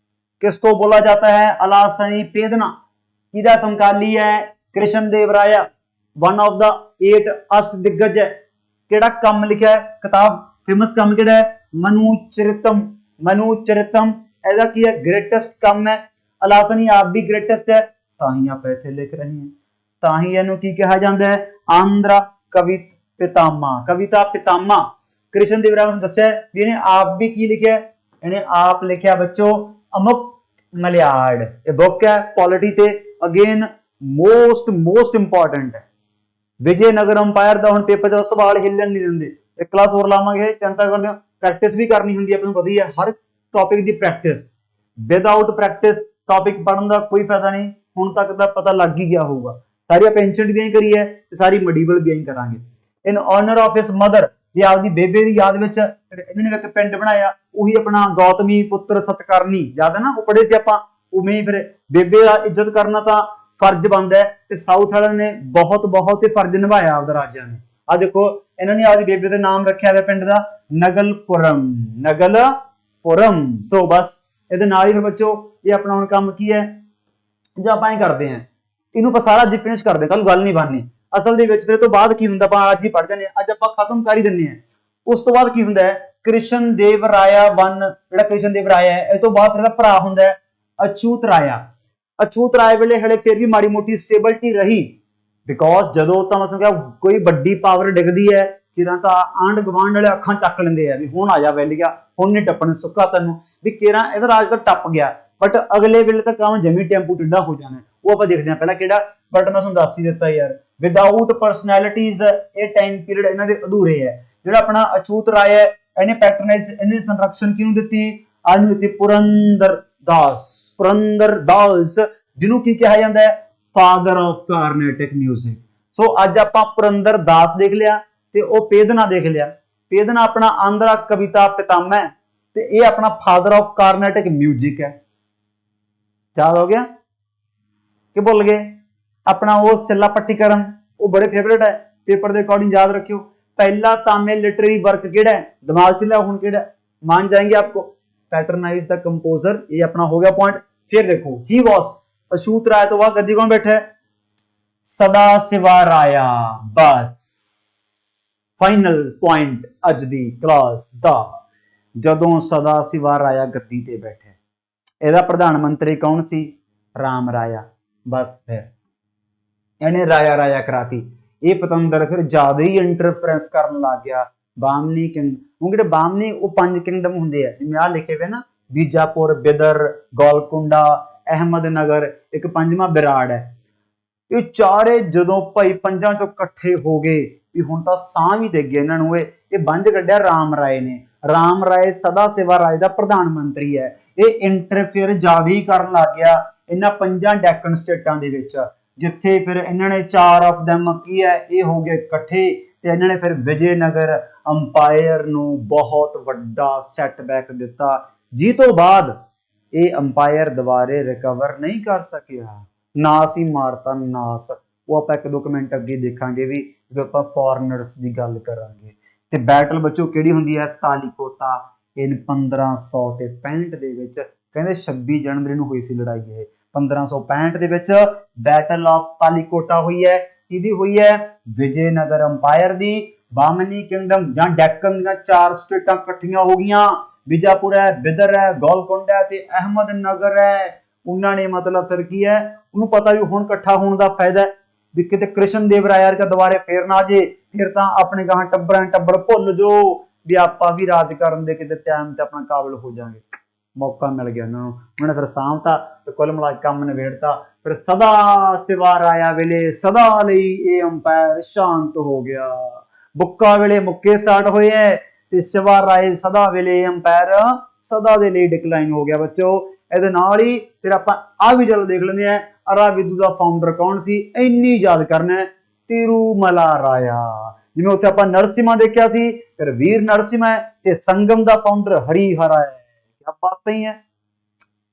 किसको बोला जाता है? अलासनी पेदना। किदा समकाली है? कृष्ण देव राया, वन ऑफ द 8 अष्ट दिग्गज है। केड़ा कम लिखा है? किताब फेमस कम केड़ा है? मनुचरितम। मनुचरितम ऐसा की है? ग्रेटेस्ट कम है। अलासनी आप भी ग्रेटेस्ट है, ताही आप इत्थे लिख रहे हैं, ताही इहनूं की कहा जाता है? आंध्रा कविता पितामह, कविता पितामह। कृष्ण देव राय ने दस्या इन्हें आप भी की लिखा, इन्हें आप लिखा बच्चों अमुक्त मलियाड़। ये बुक है पॉलिटी ते, अगेन मोस्ट इंपॉर्टेंट है। विजयनगर अंपायर का हुण पेपर च सवाल हिलन नहीं देंदे, एक क्लास होर लावांगे, चिंता करदे हो। प्रैक्टिस भी करनी हुंदी है, आपनूं पता ही है, हर टॉपिक की प्रैक्टिस। विदाउट प्रैक्टिस टॉपिक पढ़ने का कोई फायदा नहीं, हुण तक दा पता लग ही गया होगा। सारी आप एंशिएंट भी करी है, सारी मेडिवल भी करांगे। In honour of his mother, ये आपकी बेबे की याद में इन्होंने एक पिंड बनाया, उही अपना गौतमी पुत्र सतकर्णी, याद है ना, वो पढ़े से आपां। उवें ही फिर बेबे का इज्जत करना तो फर्ज बनता है, ते साउथ वाले ने बहुत ही फर्ज निभाया आपदा राजा ने। आ देखो इन्होंने आपकी बेबे का नाम रखा है पिंड का नगलपुरम, नगलपुरम। सो बस ये नाल ही फिर बच्चों ये अपना हुण काम की है जो आपां ही करते हैं, इनू आपां सारा जी फिनिश कर दे, कल गल नहीं बननी। असल दे विच फिर तो बाद की हुंदा, आपां अज ही पढ़ जाने, अज आपां खत्म कर ही दिंदे हैं। उस तो बाद की हुंदा है कृष्ण देव राया वन, जिहड़ा कृष्ण देव राया है, इस तो बाद फिर भरा हुंदा है अछूत राया। अछूत राय वेले हले फिर भी माड़ी मोटी स्टेबिलिटी रही, बिकॉज जदों तां मैं समझा कोई बड़ी पावर डिगदी है, किरां तां आंड गवांड वाले अखां चक लैंदे आ भी हुण आ जा वैलिया, हुण नहीं टप्पण सुक्का तैनूं, भी किरां इहदा राज तां टप गया, बट अगले वेले तां काम जमी टेंपू टिड्डा हो जाना। वो आपां देखदे हां पहला किहड़ा, बट मैं तुहानूं दस ही दित्ता यार, विदाउट पर्सनैलिटीज ये टाइम पीरियड इन्हां दे अधूरे है। जिहड़ा अपना अछूत राय है, इहने पैटर्नाइज, इहने संरक्षण किहनूं दित्ती? आज नूं दित्ती पुरंदर दास। पुरंदर दास जिन्हों की कहा जाता है? Father of Carnatic music. So अज आपां पुरंदर दास देख लिया, ते ओ पेदना देख लिया। पेदना अपना आंध्रा कविता पितामह है, ते ये अपना फादर ऑफ कार्नेटिक म्यूजिक है। याद हो गया कि भुल गए? अपना वो सिला पट्टीकरण वो बड़े फेवरेट है, पेपर के अकॉर्डिंग याद रखियो। पहला तामे लिटरेरी वर्क केड़ा है, दिमाग च लिया हुण केड़ा मान जाएंगे आपको, पैटर्नाइज द कंपोजर, ये अपना हो गया पॉइंट। फिर देखो ही वॉज अछूत राय तो वह गद्दी कौन बैठा है? सदा सिवा राया। बस फाइनल पॉइंट अज दी क्लास दा, जदों सदा सिवा राया गद्दी ते बैठे, ਇਹਦਾ ਪ੍ਰਧਾਨ ਮੰਤਰੀ ਕੌਣ ਸੀ? ਰਾਮ ਰਾਇਆ। ਬਸ ਫਿਰ ਇਹਨੇ ਰਾਇਆ ਰਾਇਆ ਕਰਾਤੀ। ਇਹ ਪਤੰਦਰ ਫਿਰ ਜ਼ਿਆਦਾ ਹੀ ਇੰਟਰਫੇਰੈਂਸ ਕਰਨ ਲੱਗ ਗਿਆ ਬਾਮਨੀ ਕਿੰਗ। ਉਹ ਜਿਹੜੇ ਬਾਮਨੀ ਉਹ 5 ਕਿੰਗਡਮ ਹੁੰਦੇ ਆ, ਜਿਵੇਂ ਆ ਲਿਖੇ ਹੋਏ ਨਾ, ਬੀਜਾਪੁਰ, ਬਿਦਰ, ਗੋਲਕੁੰਡਾ, ਅਹਿਮਦਨਗਰ, ਇੱਕ ਪੰਜਵਾਂ ਵਿਰਾੜ ਹੈ। ਇਹ ਚਾਰੇ ਜਦੋਂ ਭਾਈ ਪੰਜਾਂ ਚੋਂ ਇਕੱਠੇ ਹੋ ਗਏ ਵੀ ਹੁਣ ਤਾਂ ਸਾਹ ਵੀ ਦੇ ਗਏ ਇਹਨਾਂ ਨੂੰ, ਇਹ ਵੰਜ ਕੱਢਿਆ ਰਾਮ ਰਾਏ ਨੇ। ਰਾਮ ਰਾਏ ਸਦਾ ਸਿਵਾ ਰਾਏ ਦਾ ਪ੍ਰਧਾਨ ਮੰਤਰੀ ਹੈ। ਇਹ ਇੰਟਰਫੇਅਰ ਜ਼ਿਆਦਾ ਹੀ ਕਰਨ ਲੱਗ ਗਿਆ ਇਹਨਾਂ 5 ਡੈਕਨ ਸਟੇਟਾਂ ਦੇ ਵਿੱਚ, ਜਿੱਥੇ ਫਿਰ ਇਹਨਾਂ ਨੇ 4 ਆਫ ਦੈਮ ਕੀ ਹੈ, ਇਹ ਹੋ ਗਏ ਇਕੱਠੇ ਤੇ ਇਹਨਾਂ ਨੇ ਫਿਰ ਵਿਜੇਨਗਰ ਅੰਪਾਇਰ ਨੂੰ ਬਹੁਤ ਵੱਡਾ ਸੈਟਬੈਕ ਦਿੱਤਾ, ਜਿਸ ਤੋਂ ਬਾਅਦ ਇਹ ਅੰਪਾਇਰ ਦੁਬਾਰੇ ਰਿਕਵਰ ਨਹੀਂ ਕਰ ਸਕਿਆ। ਨਾਸ ਹੀ ਮਾਰਤਾ, ਨਾਸ। ਉਹ ਆਪਾਂ 1-2 ਮਿੰਟ ਅੱਗੇ ਦੇਖਾਂਗੇ ਵੀ ਜਦੋਂ ਆਪਾਂ ਫੋਰਨਰਸ ਦੀ ਗੱਲ ਕਰਾਂਗੇ। ਤੇ ਬੈਟਲ ਬੱਚੋ ਕਿਹੜੀ ਹੁੰਦੀ ਹੈ? ਤਾਲੀਕੋਟਾ। ਇਹ 1565 ਦੇ ਵਿੱਚ ਕਹਿੰਦੇ 26 ਜਨਵਰੀ ਨੂੰ ਹੋਈ ਸੀ ਲੜਾਈ। ਇਹ 1565 ਦੇ ਵਿੱਚ ਬੈਟਲ ਆਫ ਤਾਲੀਕੋਟਾ ਹੋਈ ਹੈ। ਕਿਹਦੀ ਹੋਈ ਹੈ? ਵਿਜੇਨਗਰ ਅੰਪਾਇਰ ਦੀ। ਬਾਮਨੀ ਕਿੰਗਡਮ ਜਾਂ ਡੈਕਨ ਦੀਆਂ 4 ਸਟੇਟਾਂ ਇਕੱਠੀਆਂ ਹੋ ਗਈਆਂ, ਬੀਜਾਪੁਰ ਹੈ, ਬਿਦਰ ਹੈ, ਗੋਲਕੁੰਡਾ ਤੇ ਅਹਿਮਦਨਗਰ ਹੈ। ਉਹਨਾਂ ਨੇ ਮਤਲਬ ਫਿਰ ਕੀ ਹੈ, ਉਹਨੂੰ ਪਤਾ ਵੀ ਹੁਣ ਇਕੱਠਾ ਹੋਣ ਦਾ ਫਾਇਦਾ ਵੀ ਕਿਤੇ ਕ੍ਰਿਸ਼ਨ ਦੇਵ ਰਾਇਆ ਵਰਗਾ ਦੁਬਾਰੇ ਫੇਰ ਨਾ ਜੇ, ਫਿਰ ਤਾਂ ਆਪਣੇ ਗਾਹਾਂ ਟੱਬਰ ਭੁੱਲ ਜੋ ਵੀ ਆਪਾਂ ਵੀ ਰਾਜ ਕਰਨ ਦੇ ਕਿਤੇ ਟਾਈਮ ਤੇ ਆਪਣਾ ਕਾਬਲ ਹੋ ਜਾਾਂਗੇ। ਮੌਕਾ ਮਿਲ ਗਿਆ ਉਹਨਾਂ ਨੂੰ, ਉਹਨਾਂ ਨੇ ਫਿਰ ਸਾਂਭਤਾ ਤੇ ਕੁੱਲ ਮਿਲਾ ਕੇ ਕੰਮ ਨਿਬੇੜਤਾ। ਫਿਰ ਸਦਾ ਸਿਵਾ ਰਾਇਆ ਵੇਲੇ ਸਦਾ ਲਈ ਇਹ ਅੰਪਾਇਰ ਸ਼ਾਂਤ ਹੋ ਗਿਆ। ਬੁੱਕਾ ਵੇਲੇ ਮੁੱਕੇ ਸਟਾਰਟ ਹੋਏ ਹੈ ਤੇ ਸਿਵਾ ਰਾਏ ਸਦਾ ਵੇਲੇ ਅੰਪਾਇਰ ਸਦਾ ਦੇ ਲਈ ਡਿਕਲਾਈਨ ਹੋ ਗਿਆ ਬੱਚੋ। ਇਹਦੇ ਨਾਲ ਹੀ ਫਿਰ ਆਪਾਂ ਆ ਵੀ ਚਲੋ ਦੇਖ ਲੈਂਦੇ ਆ, ਅਰਾਵਿਦੂ ਦਾ ਫਾਊਂਡਰ ਕੌਣ ਸੀ? ਇੰਨੀ ਯਾਦ ਕਰਨਾ ਹੈ, ਤਿਰੂਮਲਾ ਰਾਇਆ। ਜਿਵੇਂ ਉੱਥੇ ਆਪਾਂ ਨਰਸਿਮਾ ਦੇਖਿਆ ਸੀ, ਫਿਰ ਵੀਰ ਨਰਸਿਮਾ ਤੇ ਸੰਗਮ ਦਾ ਫਾਊਂਡਰ ਹਰੀਹਰਾ ਹੈ। ਕਿਆ ਬਾਤ ਹੀ ਹੈ।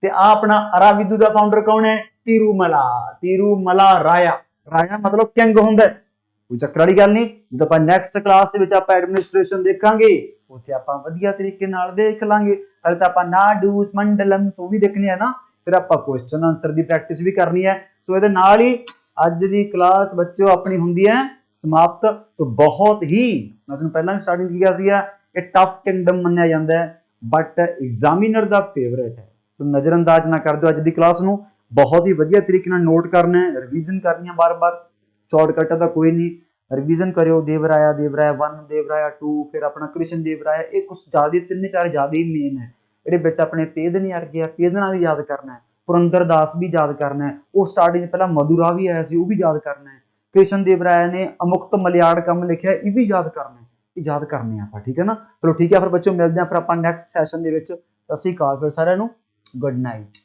ਤੇ ਆ ਆਪਣਾ ਅਰਾਵਿਦੂ ਦਾ ਫਾਊਂਡਰ ਕੌਣ ਹੈ? ਤਿਰੂਮਲਾ ਰਾਇਆ। ਰਾਇਆ ਮਤਲਬ ਕਿੰਗ ਹੁੰਦਾ, ਕੋਈ ਚੱਕਰ ਵਾਲੀ ਗੱਲ ਨਹੀਂ। ਜਦੋਂ ਆਪਾਂ ਨੈਕਸਟ ਕਲਾਸ ਦੇ ਵਿੱਚ ਆਪਾਂ ਐਡਮਿਨਿਸਟ੍ਰੇਸ਼ਨ ਦੇਖਾਂਗੇ, ਉੱਥੇ ਆਪਾਂ ਵਧੀਆ ਤਰੀਕੇ ਨਾਲ ਦੇਖ ਲਾਂਗੇ। ਹਲੇ ਤਾਂ ਆਪਾਂ ਨਾਡੂਸ ਮੰਡਲਮਸ ਉਹ ਵੀ ਦੇਖਣੇ ਆ ਨਾ, ਫਿਰ ਆਪਾਂ ਕੁਐਸਚਨ ਆਨਸਰ ਦੀ ਪ੍ਰੈਕਟਿਸ ਵੀ ਕਰਨੀ ਹੈ। ਸੋ ਇਹਦੇ ਨਾਲ ਹੀ ਅੱਜ ਦੀ ਕਲਾਸ ਬੱਚਿਓ ਆਪਣੀ ਹੁੰਦੀ ਹੈ ਸਮਾਪਤ। ਸੋ ਬਹੁਤ ਹੀ ਮੈਂ ਤੁਹਾਨੂੰ ਪਹਿਲਾਂ ਵੀ ਸਟਾਰਟਿੰਗ ਕੀਤਾ ਸੀਗਾ, ਇਹ ਟਫ ਕਿੰਗਡਮ ਮੰਨਿਆ ਜਾਂਦਾ ਹੈ ਬਟ ਐਗਜ਼ਾਮੀਨਰ ਦਾ ਫੇਵਰੇਟ ਹੈ। ਸੋ ਨਜ਼ਰਅੰਦਾਜ਼ ਨਾ ਕਰ ਦਿਓ ਅੱਜ ਦੀ ਕਲਾਸ ਨੂੰ, ਬਹੁਤ ਹੀ ਵਧੀਆ ਤਰੀਕੇ ਨਾਲ ਨੋਟ ਕਰਨਾ ਹੈ, ਰਿਵੀਜ਼ਨ ਕਰਨੀ ਹੈ ਬਾਰ-ਬਾਰ। ਸ਼ਾਰਟਕਟ ਤਾਂ ਕੋਈ ਨਹੀਂ, ਰਿਵੀਜ਼ਨ ਕਰਿਓ। ਦੇਵਰਾਇਆ 1, ਦੇਵਰਾਇਆ 2, ਫਿਰ ਆਪਣਾ ਕ੍ਰਿਸ਼ਨ ਦੇਵ ਰਾਇਆ। ਇਹ ਕੁਛ ਜ਼ਿਆਦਾ 3-4 ਜ਼ਿਆਦਾ ਹੀ ਮੇਨ ਹੈ। ਇਹਦੇ ਵਿੱਚ ਆਪਣੇ ਪੇਦਨੀ ਅਰਗੇ ਆ, ਪੇਦਨਾ ਵੀ ਯਾਦ ਕਰਨਾ ਹੈ, ਪੁਰੰਦਰ ਦਾਸ ਵੀ ਯਾਦ ਕਰਨਾ ਹੈ। ਉਹ ਸਟਾਰਟਿੰਗ ਪਹਿਲਾਂ ਮਧੁਰਾ ਵੀ ਆਇਆ ਸੀ, ਉਹ ਵੀ ਯਾਦ ਕਰਨਾ ਹੈ। ਕ੍ਰਿਸ਼ਨ ਦੇਵ ਰਾਇਆ ਨੇ ਅਮੁਕਤ ਮਲਿਆੜ ਕੰਮ ਲਿਖਿਆ, ਇਹ ਵੀ ਯਾਦ ਕਰਨਾ ਹੈ। ਇਹ ਯਾਦ ਕਰਨੇ ਆਪਾਂ, ਠੀਕ ਹੈ ਨਾ। ਚਲੋ ਠੀਕ ਹੈ, ਫਿਰ ਬੱਚੋ ਮਿਲਦੇ ਹਾਂ ਫਿਰ ਆਪਾਂ ਨੈਕਸਟ ਸੈਸ਼ਨ ਦੇ ਵਿੱਚ। ਸਤਿ ਸ਼੍ਰੀ ਅਕਾਲ ਫਿਰ ਸਾਰਿਆਂ ਨੂੰ, ਗੁੱਡ ਨਾਈਟ।